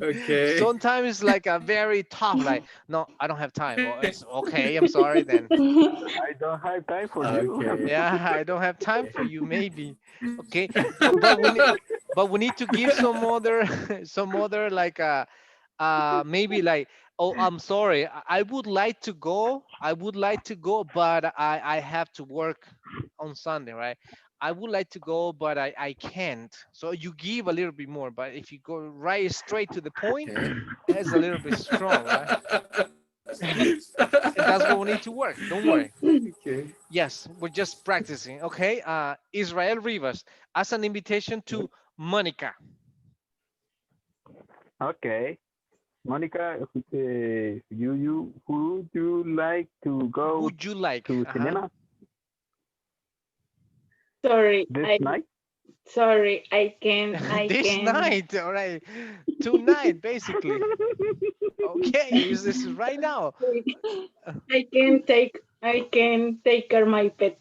Okay. sometimes it's like a very tough, like no, I don't have time. Well, it's okay, I'm sorry then. I don't have time for you. Okay. Yeah, I don't have time for you, maybe. Okay, but we need to give some other some other like maybe like, oh, I'm sorry, I would like to go, but I have to work on Sunday, right? I would like to go, but I can't. So you give a little bit more, but if you go right straight to the point, Okay. it's a little bit strong, right? And that's what we need to work. Don't worry. Okay. Yes, we're just practicing. Okay. Israel Rivas, as an invitation to Monica. Okay. Monica, would you like to go Would you like? to cinema Sorry, this night? I can, This night, all right. Tonight, basically. Okay, this is right now. I can take care my pet.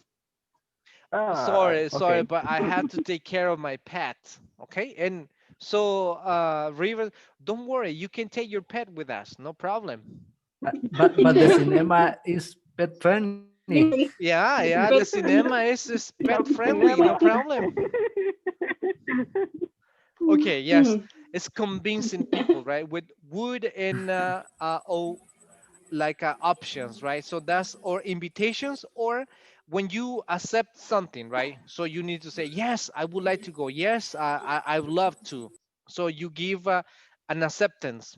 Sorry, sorry, Okay. but I have to take care of my pet. Okay, and so Rivas, don't worry, you can take your pet with us, no problem. But the cinema is pet friendly. Yeah, yeah, Pet the cinema is pet friendly, no Cinema. problem. Okay, yes, it's convincing people, right? With would and like options, right? So that's or invitations, or when you accept something, right? So you need to say yes, I would like to go. Yes, I would love to. So you give an acceptance.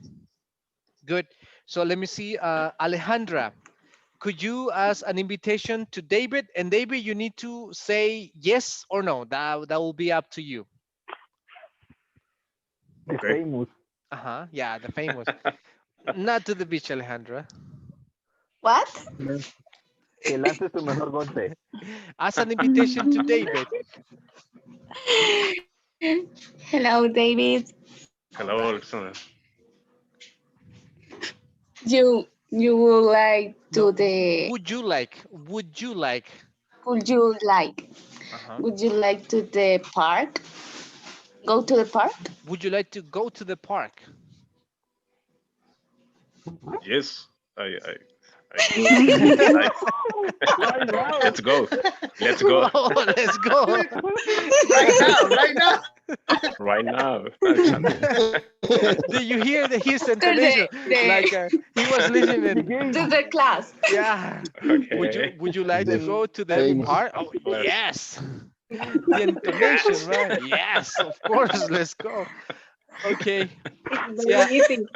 Good. So let me see, Alejandra. Could you ask an invitation to David? And David, you need to say yes or no. That will be up to you. The Okay. famous. Uh-huh. Yeah, the famous. Not to the beach, Alejandra. What? Que lance su mejor golpe. As an invitation to David. Hello, David. Hello, Alexander. You would like No, to the would you like, would you like uh-huh. would you like to the park? Go to the park? Would you like to go to the park? Yes, I would like. Right now. Let's go. Let's go. Oh, let's go. Right now, right now. Right now, Alexander. Did you hear his To intonation? Like the he was listening. to the class. Yeah. Okay. Would you like to The go to the famous. park? Oh, Let's. yes. The intonation, Yes. right? Yes, of course. Let's go. Okay. It's Yeah. very easy.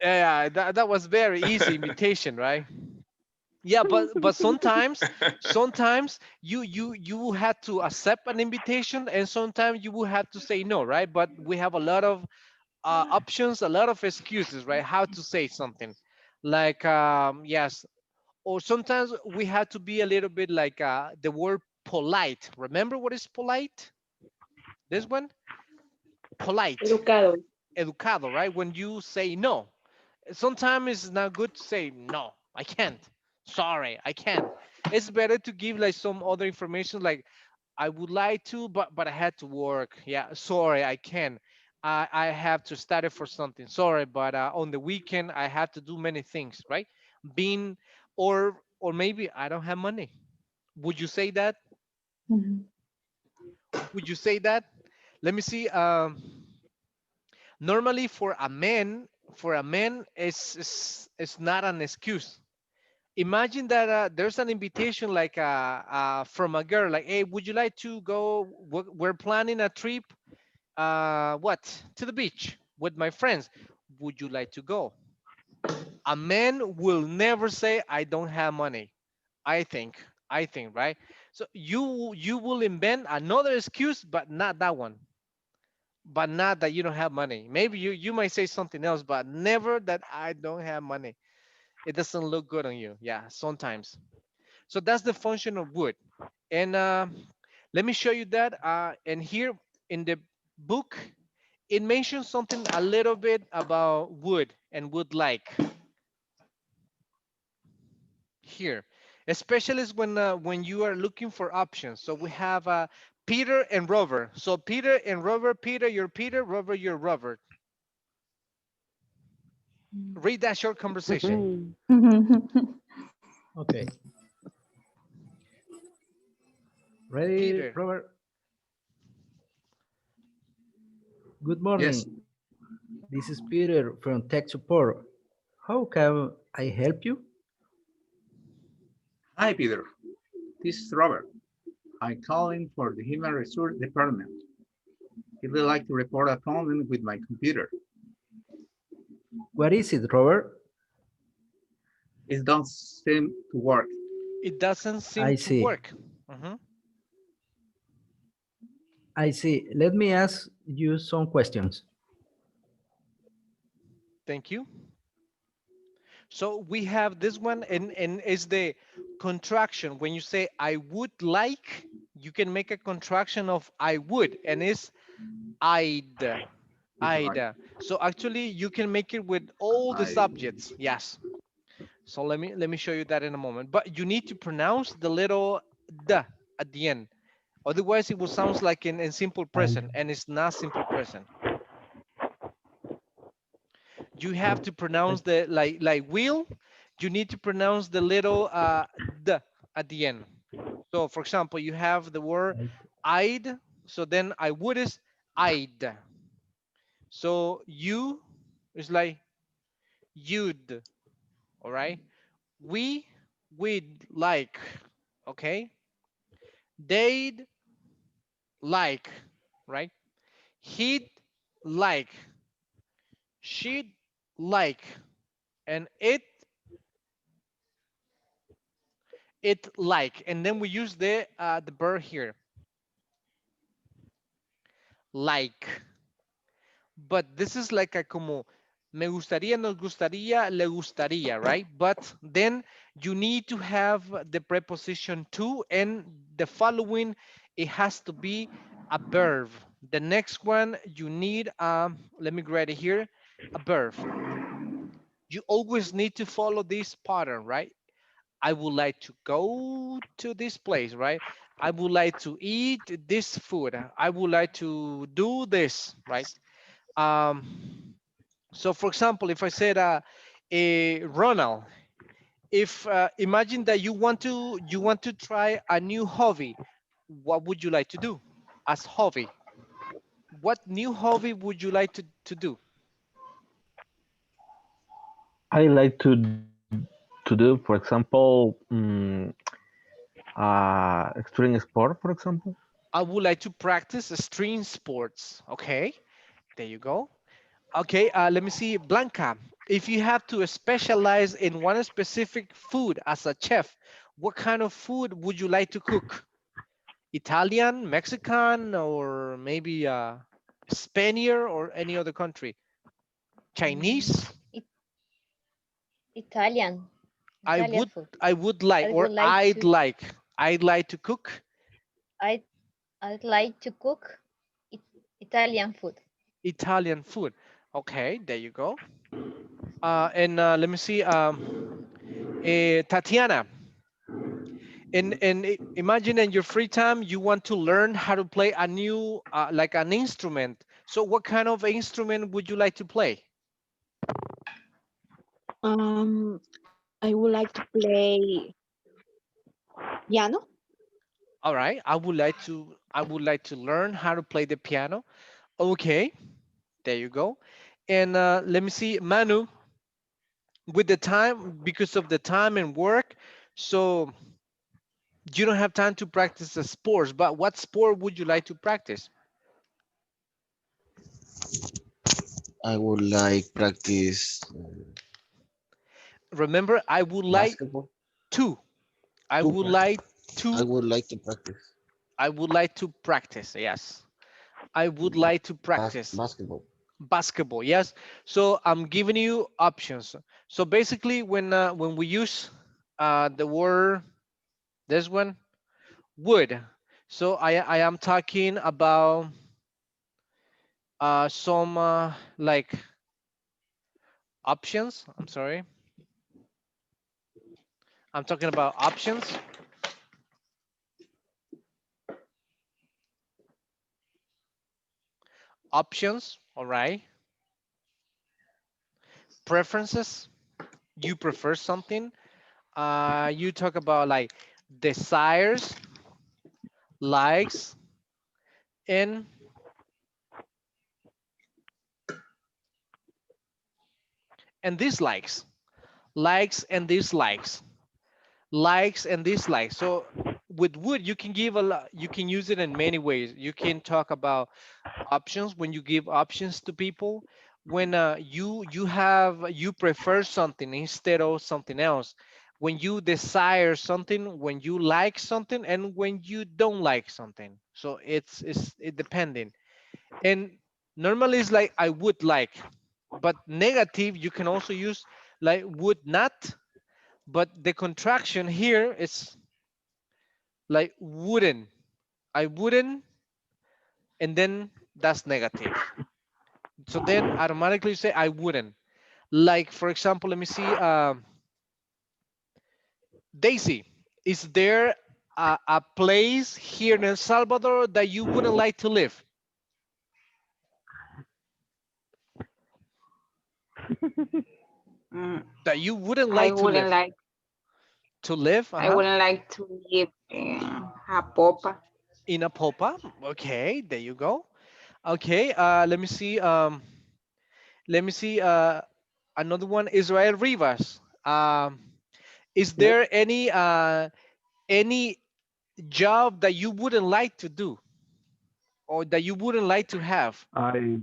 Yeah. That was very easy imitation, right? Yeah, but sometimes you had to accept an invitation, and sometimes you will have to say no, right? But we have a lot of options, a lot of excuses, right? How to say something, like yes, or sometimes we have to be a little bit like the word polite. Remember what is polite? This one, polite, Educado. educado, right? When you say no, sometimes it's not good to say no, I can't, sorry, I can't. It's better to give like some other information, like I would like to, but I had to work. Yeah, sorry, I can. I have to study for something. Sorry, but on the weekend I have to do many things, right? Being, or maybe I don't have money. Would you say that? Mhm. Would you say that? Let me see. Normally for a man, it's not an excuse. Imagine that there's an invitation like from a girl, like, hey, would you like to go? We're planning a trip. What, to the beach with my friends. Would you like to go? A man will never say, I don't have money. I think, right? So you will invent another excuse, but not that one. But not that you don't have money. Maybe you might say something else, but never that I don't have money. It doesn't look good on you. Yeah, sometimes. So that's the function of would. And let me show you that. And here in the book, it mentions something a little bit about would and would like here, especially is when you are looking for options. So we have Peter and Robert. So Peter and Robert, Peter, you're Peter, Robert, you're Robert. Read that short conversation. Okay. Ready, Peter. Robert? Good Yes. morning. This is Peter from tech support. How can I help you? Hi, Peter. This is Robert. I'm calling for the Human Resource Department. I'd like to report a problem with my computer. What is it, Robert? It doesn't seem to work. It doesn't seem I to see. work. Mhm. I see. Let me ask you some questions. Thank you. So we have this one, and is the contraction. When you say I would like, you can make a contraction of I would, and it's I'd. Right. I'd. So actually, you can make it with all the I subjects. Yes. So let me show you that in a moment. But you need to pronounce the little the at the end. Otherwise, it will sound like in simple present, and it's not simple present. You have to pronounce the like will. You need to pronounce the little the at the end. So for example, you have the word I'd. So then I would is I'd. So you is like you'd. All right. We we'd like. Okay. They'd like. Right. He'd like. She'd like. And it like, and then we use the verb here, like. But this is like a como me gustaría, nos gustaría, le gustaría, right? But then you need to have the preposition to, and the following, it has to be a verb. The next one you need, let me write it here, a verb. You always need to follow this pattern, right? I would like to go to this place, right? I would like to eat this food. I would like to do this, right? So for example, if I said, Ronald, if imagine that you want to try a new hobby, what would you like to do as hobby? What new hobby would you like to do? I like to do, for example, extreme sport, for example. I would like to practice extreme sports. Okay, there you go. Okay, let me see, Blanca. If you have to specialize in one specific food as a chef, what kind of food would you like to cook? Italian, Mexican, or maybe Spaniard or any other country? Chinese? It, Italian, I Italian would food. I would like, I or would like to. I'd like to cook I I'd like to cook it, Italian food. Italian food. Okay, there you go. And let me see, Tatiana. Imagine in your free time you want to learn how to play a new like an instrument. So what kind of instrument would you like to play? I would like to play piano. All right, I would like to learn how to play the piano. Okay, there you go. And let me see, Manu, with the time, because of the time and work, so you don't have time to practice the sports, but what sport would you like to practice? I would like practice Remember, I would like basketball. to. I To would like I to. would like to practice I would like to practice. Yes. I would like to practice basketball. basketball. Yes. So I'm giving you options. So basically, when we use the word, this one, would. So I am talking about some like options. I'm sorry. I'm talking about options. Options. All right. Preferences. You prefer something. You talk about like desires, likes, and dislikes. Likes and dislikes. Likes and dislikes. So with would, you can give a lot, you can use it in many ways. You can talk about options when you give options to people. When you prefer something instead of something else. When you desire something, when you like something, and when you don't like something. So it depending. And normally it's like I would like, but negative you can also use like would not, but the contraction here is like wouldn't. I wouldn't, and then that's negative. So then automatically you say I wouldn't. Like for example, let me see, Daisy, is there a place here in El Salvador that you wouldn't like to live? Mm, That you wouldn't I like to wouldn't live? like To live, I wouldn't like to live in Hapopa. in a popa. Okay, there you go. Okay, let me see, another one, Israel Rivas. Is Yes, there any job that you wouldn't like to do or that you wouldn't like to have? I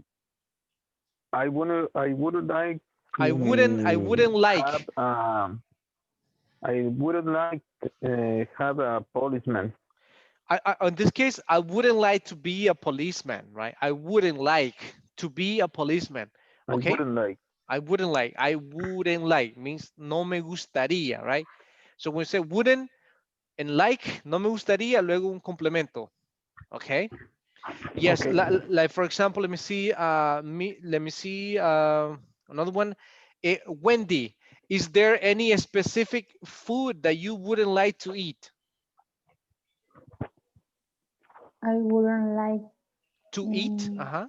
I would like I to wouldn't like. have I wouldn't like have a policeman. In this case, I wouldn't like to be a policeman, right? I wouldn't like to be a policeman. I Okay, wouldn't like. I wouldn't like means no me gustaría, right? So when we say wouldn't and like, no me gustaría, luego un complemento. Okay. Yes, Okay. like for example, let me see another one. Wendy, is there any specific food that you wouldn't like to eat? I wouldn't like To eat? Uh-huh.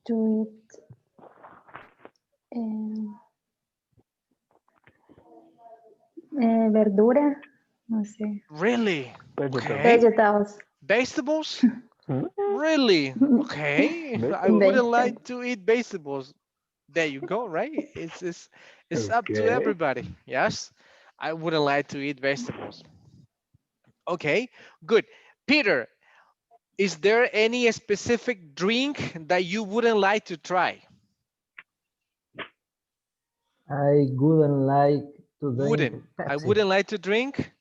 to eat um, verdura, no sé, Really? Vegetable. Okay. vegetables. Vegetables? Really? Okay. I Vegetable. wouldn't Vegetable. like to eat vegetables. There you go, right? It's up to Okay. everybody. Yes. I wouldn't like to eat vegetables. Okay, good. Peter, is there any specific drink that you wouldn't like to try? I wouldn't like to drink Wouldn't. I Pepsi. wouldn't like to drink.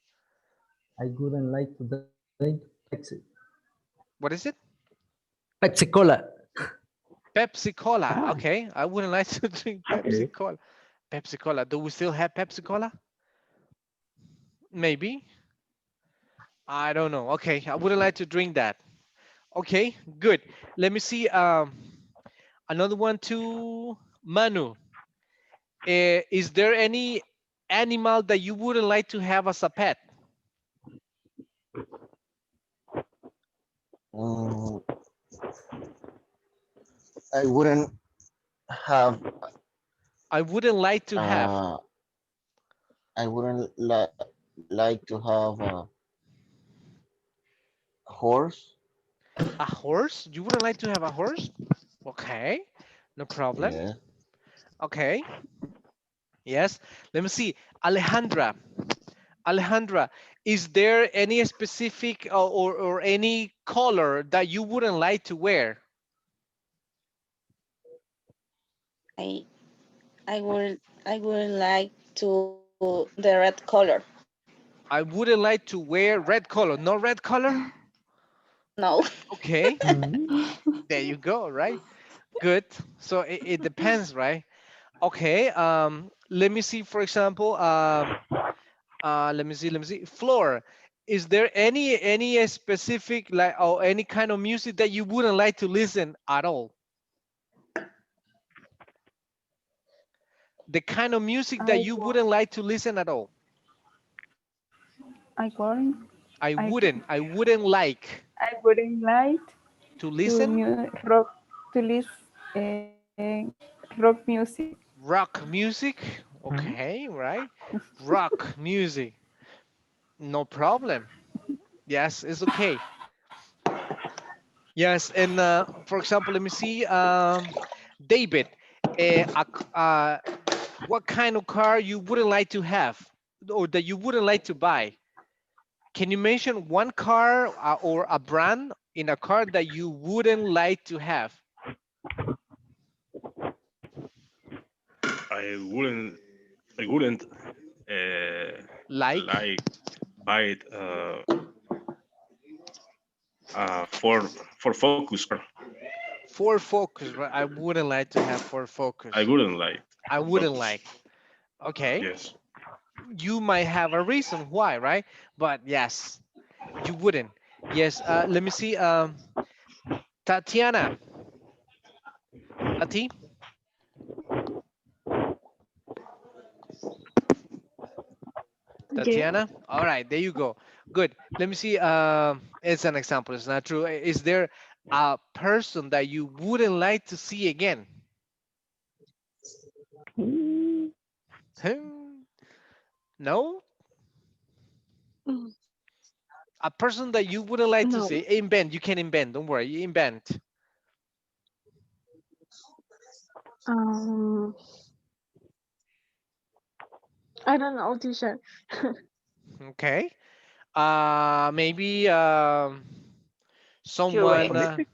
I wouldn't like to drink Pepsi. What is it? Pepsi Cola. Pepsi Cola. Ah, Okay, I wouldn't like to drink Pepsi okay. Cola. Pepsi Cola. Do we still have Pepsi Cola? Maybe. I don't know. Okay, I wouldn't like to drink that. Okay, good. Let me see. Another one to Manu. Is there any animal that you wouldn't like to have as a pet? Mm, I wouldn't have I wouldn't like to have uh I wouldn't like to have a horse. a horse. You wouldn't like to have a horse? Okay, no problem. Yeah. Okay, yes. Let me see. Alejandra. Alejandra, is there any specific or any color that you wouldn't like to wear? I I would like to the red color. I wouldn't like to wear red color. No red color? No. Okay, Mm, there you go, right? Good. So it depends, right? Okay, let me see, for example, let me see. Floor, is there any specific like or any kind of music that you wouldn't like to listen at all? The kind of music that I you won't. wouldn't like to listen at all. I won't. I wouldn't like I wouldn't like to to listen rock to listen rock music. rock music. mm. Okay, right? Rock music. No problem. Yes, it's okay. Yes, and for example, let me see. David, what kind of car you wouldn't like to have or that you wouldn't like to buy? Can you mention one car or a brand in a car that you wouldn't like to have? I wouldn't. I wouldn't uh, Like like buy it for Focus car. Ford Focus, right? I wouldn't like to have Ford I Focus. wouldn't like I wouldn't Focus. like. Okay, Yes. you might have a reason why, right? But yes, you wouldn't. Yes, let me see. Tatiana, Tati, Yes. Tatiana. All right, there you go. Good. Let me see. It's an example. It's not true. Is there a person that you wouldn't like to see again? Mm, Hmm, no, Mm, a person that you wouldn't like to no. see. Invent. You can invent. Don't worry. You invent. Um, I don't know, teacher. Okay. Maybe a someone, politic?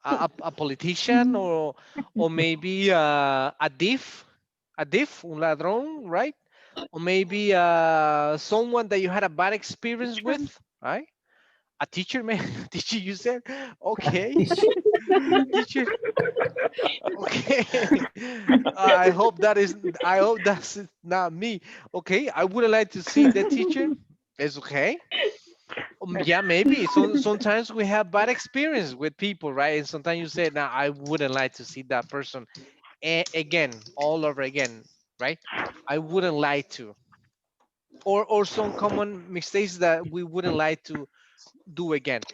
a politician, or maybe a thief, un ladrón, right? Or maybe someone that you had a bad experience with, right? A teacher, man. Teacher, you said, okay, teacher, okay. I hope that is. I hope that's not me. Okay, I wouldn't like to see the teacher. It's okay. Yeah, maybe. So sometimes we have bad experience with people, right? And sometimes you say, "Now I wouldn't like to see that person again, all over again," right? I wouldn't like to, or some common mistakes that we wouldn't like to do again.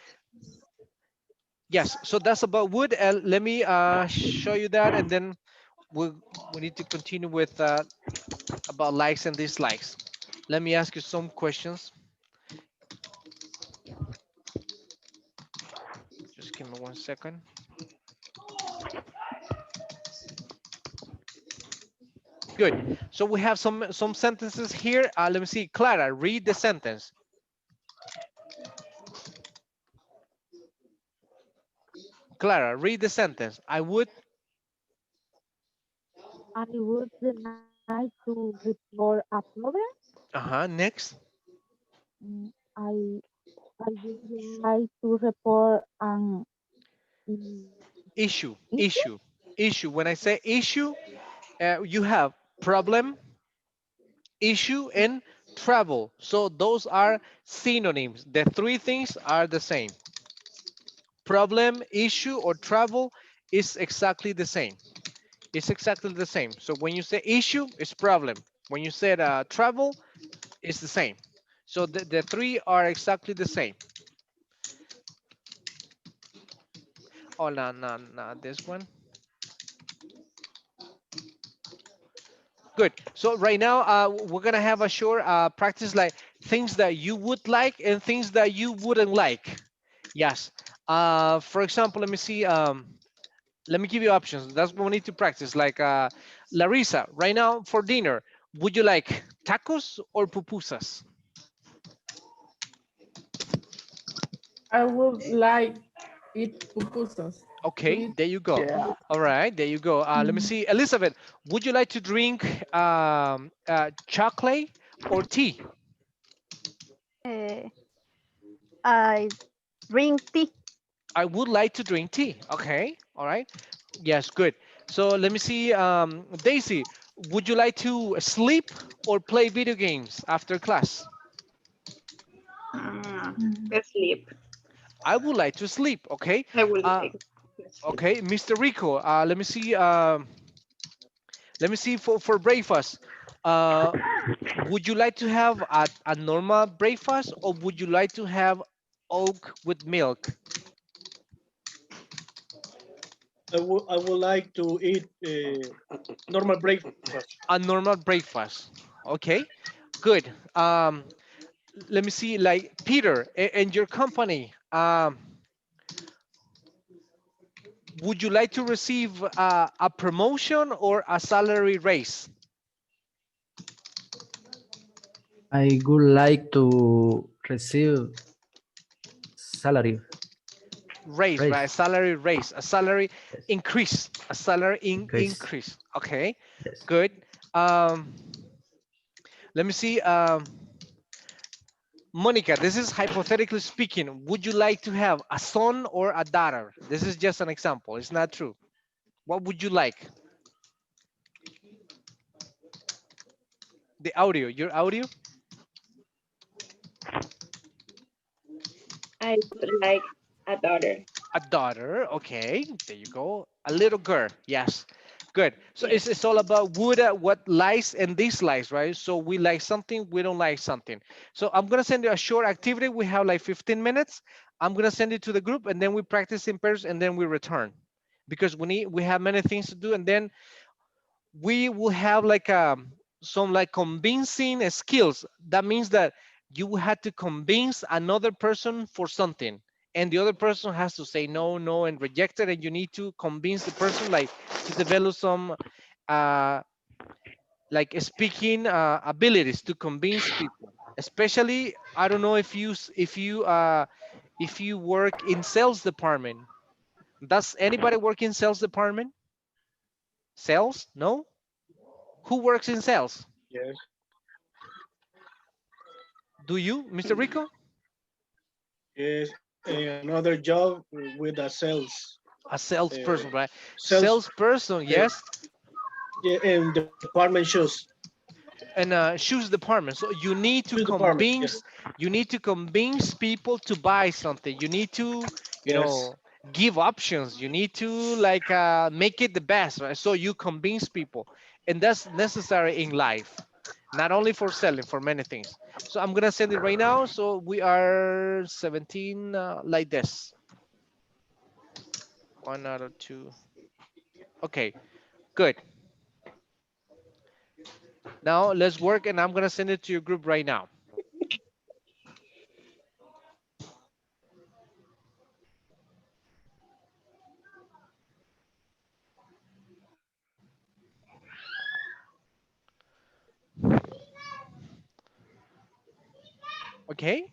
Yes. So that's about would. Let me show you that, and then we we need to continue with about likes and dislikes. Let me ask you some questions. Just give me 1 second. Good. So we have some sentences here. Let me see. Clara, read the sentence. Clara, read the sentence. I would. I would like to report a problem. Next. I would like to report an Issue. issue. Issue. Issue. When I say issue, you have problem, issue, and travel. So those are synonyms. The three things are the same. Problem, issue, or travel is exactly the same. It's exactly the same. So when you say issue, it's problem. When you said travel, it's the same. So the three are exactly the same. Oh, no, no, no, this one. Good. So right now, we're gonna have a short practice, like things that you would like and things that you wouldn't like. Yes. For example, let me see. Let me give you options. That's what we need to practice. Like Larissa, right now for dinner, would you like tacos or pupusas? I would like eat pupusas. To Okay, eat. there you go. Yeah. All right, there you go. Let me see. Elizabeth, would you like to drink chocolate or tea? Uh, I drink tea. I would like to drink tea. Okay, all right. Yes, good. So let me see. Daisy, would you like to sleep or play video games after class? Sleep. I would like to sleep. Okay. I would Uh, like to sleep. okay, Mr. Rico. Let me see. Let me see for breakfast. Uh, would you like to have a normal breakfast or would you like to have oat with milk? I would like to eat normal breakfast. A normal breakfast. Okay, good. Let me see. Like Peter, in your company, would you like to receive a promotion or a salary raise? I would like to receive salary Raise, right? raise. Salary raise, a salary Yes. increase, a salary Increase. increase. Okay, Yes. good. Let me see. Monica, this is hypothetically speaking. Would you like to have a son or a daughter? This is just an example. It's not true. What would you like? The audio, your audio? I would like a daughter. A daughter. Okay, there you go. A little girl. Yes. Good. So Yes. it's all about would, what likes and dislikes, right? So we like something, we don't like something. So I'm gonna send you a short activity. We have like 15 minutes. I'm gonna send it to the group, and then we practice in person, and then we return because we have many things to do, and then we will have like some like convincing skills. That means that you had to convince another person for something, and the other person has to say no, no, and reject it, and you need to convince the person, like to develop some uh, like speaking abilities to convince people. Especially, I don't know if if you work in sales department. Does anybody work in sales department? Sales? No. Who works in sales? Yes. Do you, Mr. Rico? Yes. Another job with the sales. A Uh, salesperson, right? sales. Salesperson, Uh, yes. yeah, and department shoes. and shoes department. So Choose department. Yes. you need to convince people to buy something. You need to, you Yes. know, give options. You need to like make it the best, right? So you convince people, and that's necessary in life, not only for selling, for many things. So I'm gonna send it right now. So we are 17 like this. One out of two. Okay, good. Now let's work, and I'm gonna send it to your group right now. Okay.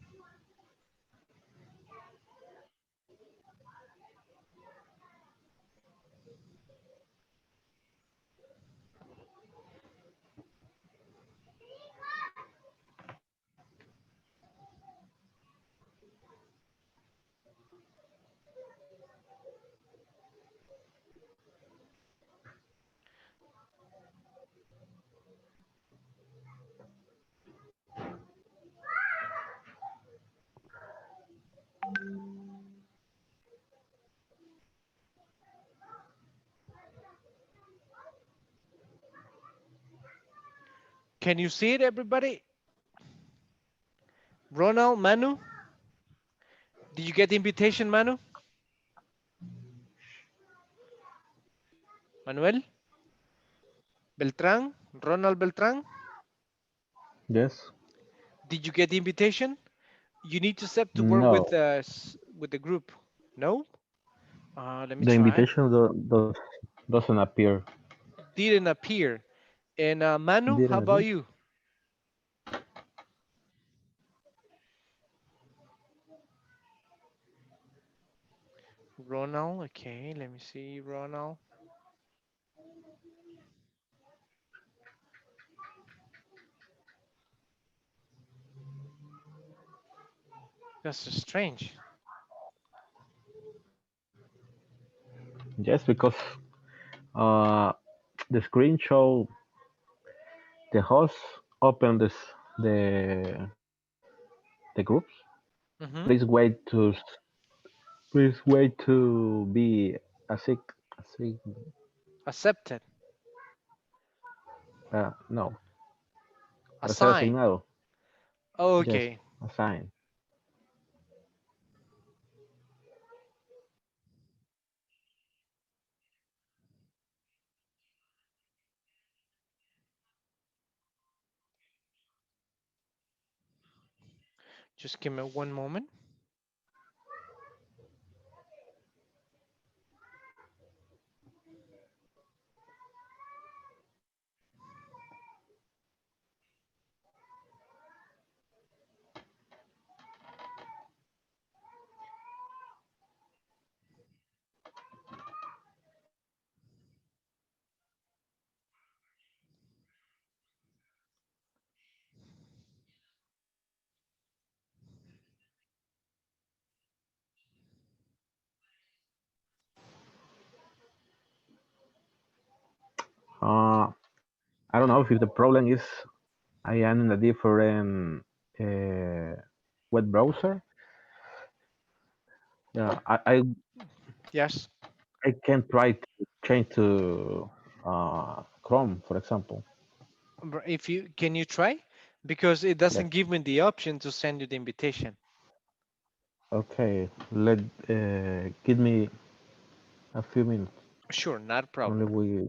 Can you see it, everybody? Ronald, Manu, did you get the invitation, Manu? Manuel, Beltran, Ronald Beltran, Yes. did you get the invitation? You need to step to work No. with the group. No? Let me The try. invitation doesn't appear. Didn't appear. And Manu, how Didn't about appear. you? Ronald, okay, let me see, Ronald. That's strange. Yes, because uh, the screen show the host open the the groups. Hmm. Please wait to be asig asig Accepted. no, para ser Assign. asignado. Yes, Okay, assign. just give me one moment. Uh, I don't know if the problem is I am in a different uh, web browser. Yeah, Yes. I can try to change to Chrome, for example. If you can you try? Because it doesn't Yes. give me the option to send you the invitation. Okay. Give me a few minutes. Sure, not a Only problem. we.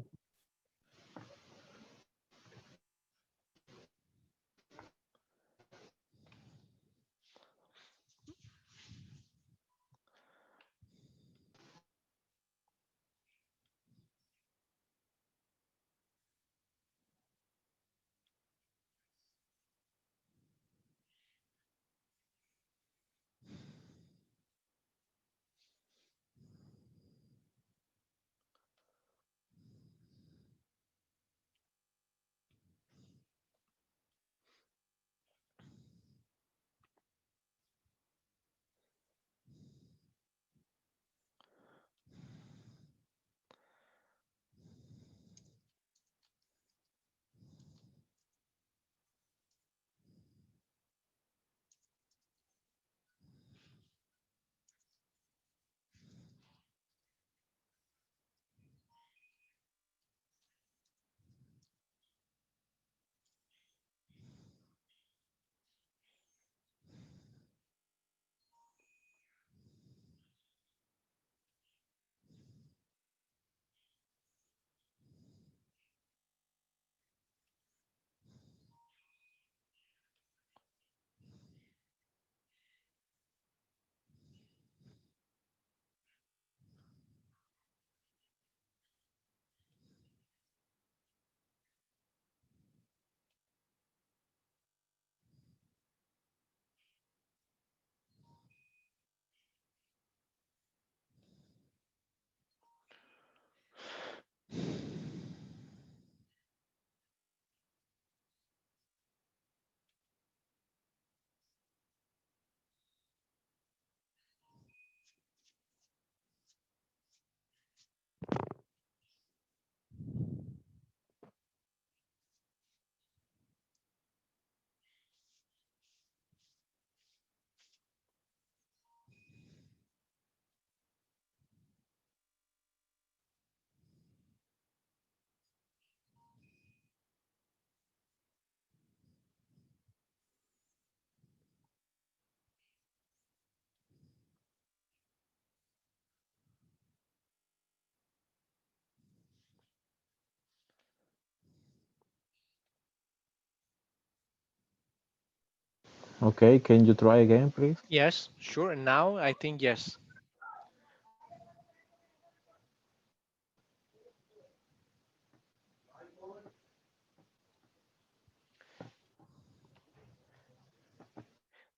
Okay, can you try again, please? Yes, sure. And now I think yes.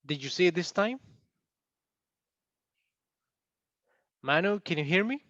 Did you see it this time? Manu, can you hear me?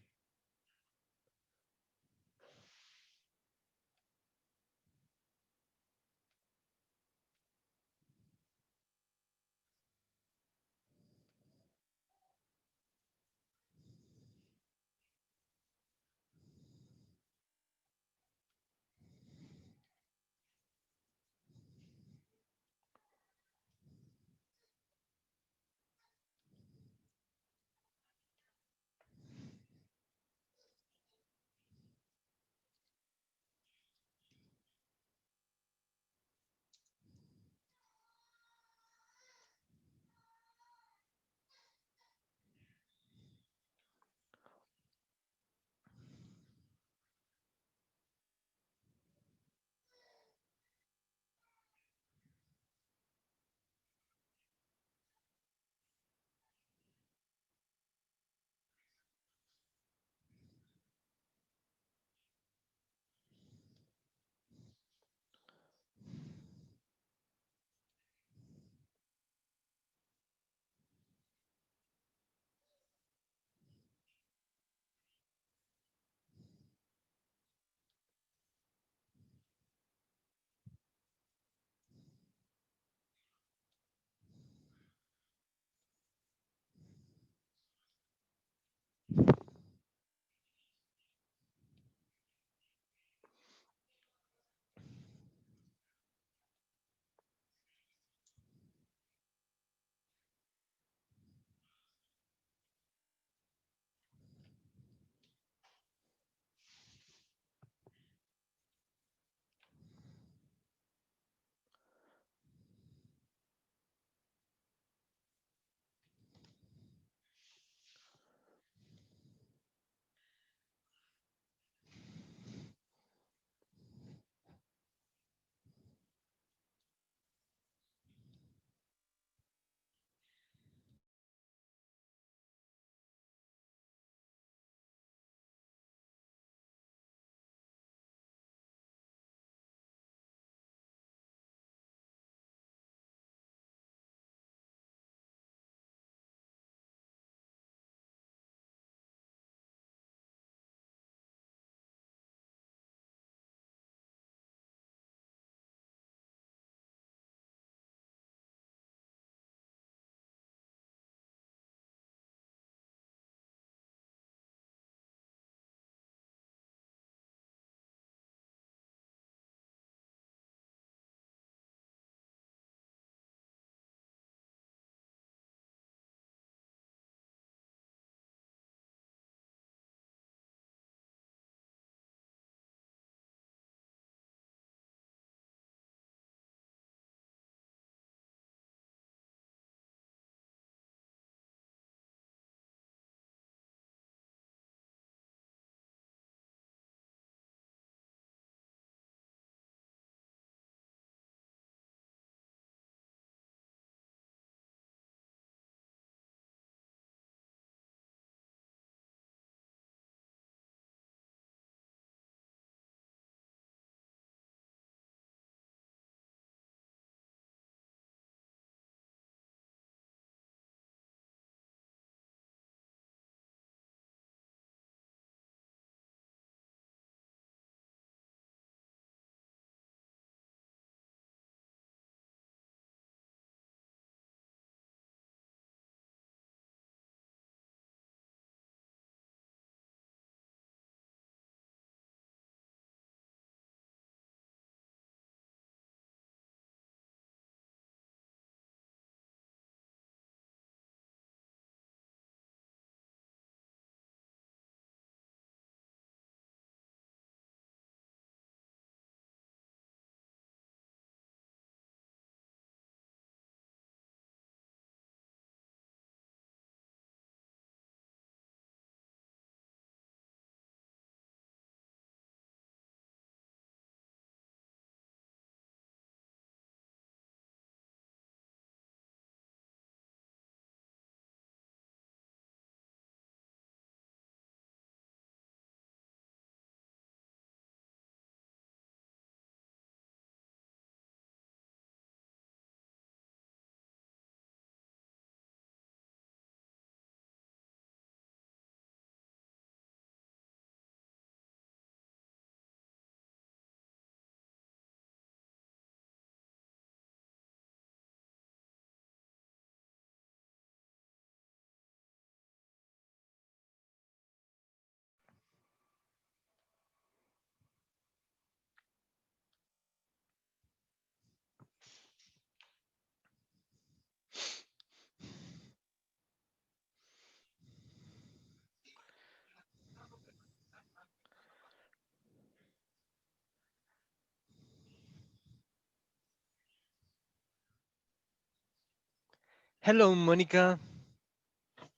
Hello, Monica.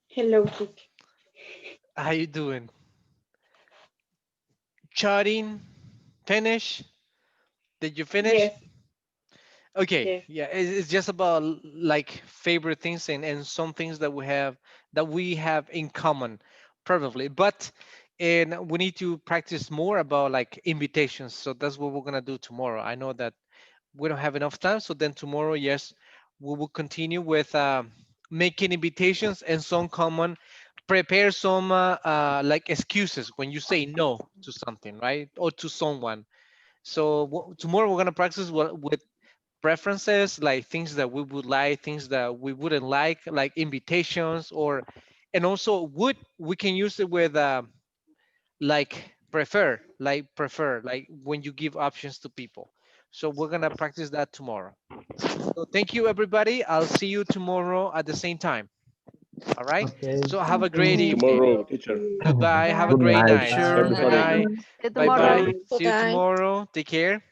Hello, teacher. How you doing? Chatting? Finish? Did you finish? Yes, Okay, yes. yeah, it's just about like favorite things and some things that we have in common, probably. But and we need to practice more about like invitations. So that's what we're gonna do tomorrow. I know that we don't have enough time, so then tomorrow, yes, we will continue with making invitations and some common. Prepare some like excuses when you say no to something, right, or to someone. So tomorrow we're gonna practice with preferences, like things that we would like, things that we wouldn't like invitations, or and also would we can use it with prefer, like when you give options to people. So we're gonna practice that tomorrow. So thank you, everybody. I'll see you tomorrow at the same time. All right. Okay. So have Thank a See great you you. evening. tomorrow, teacher. Goodbye. Have a Good great night. night. Good Bye. Good Everybody. night. night. See you Bye tomorrow. bye. Good See you night. tomorrow. Take care.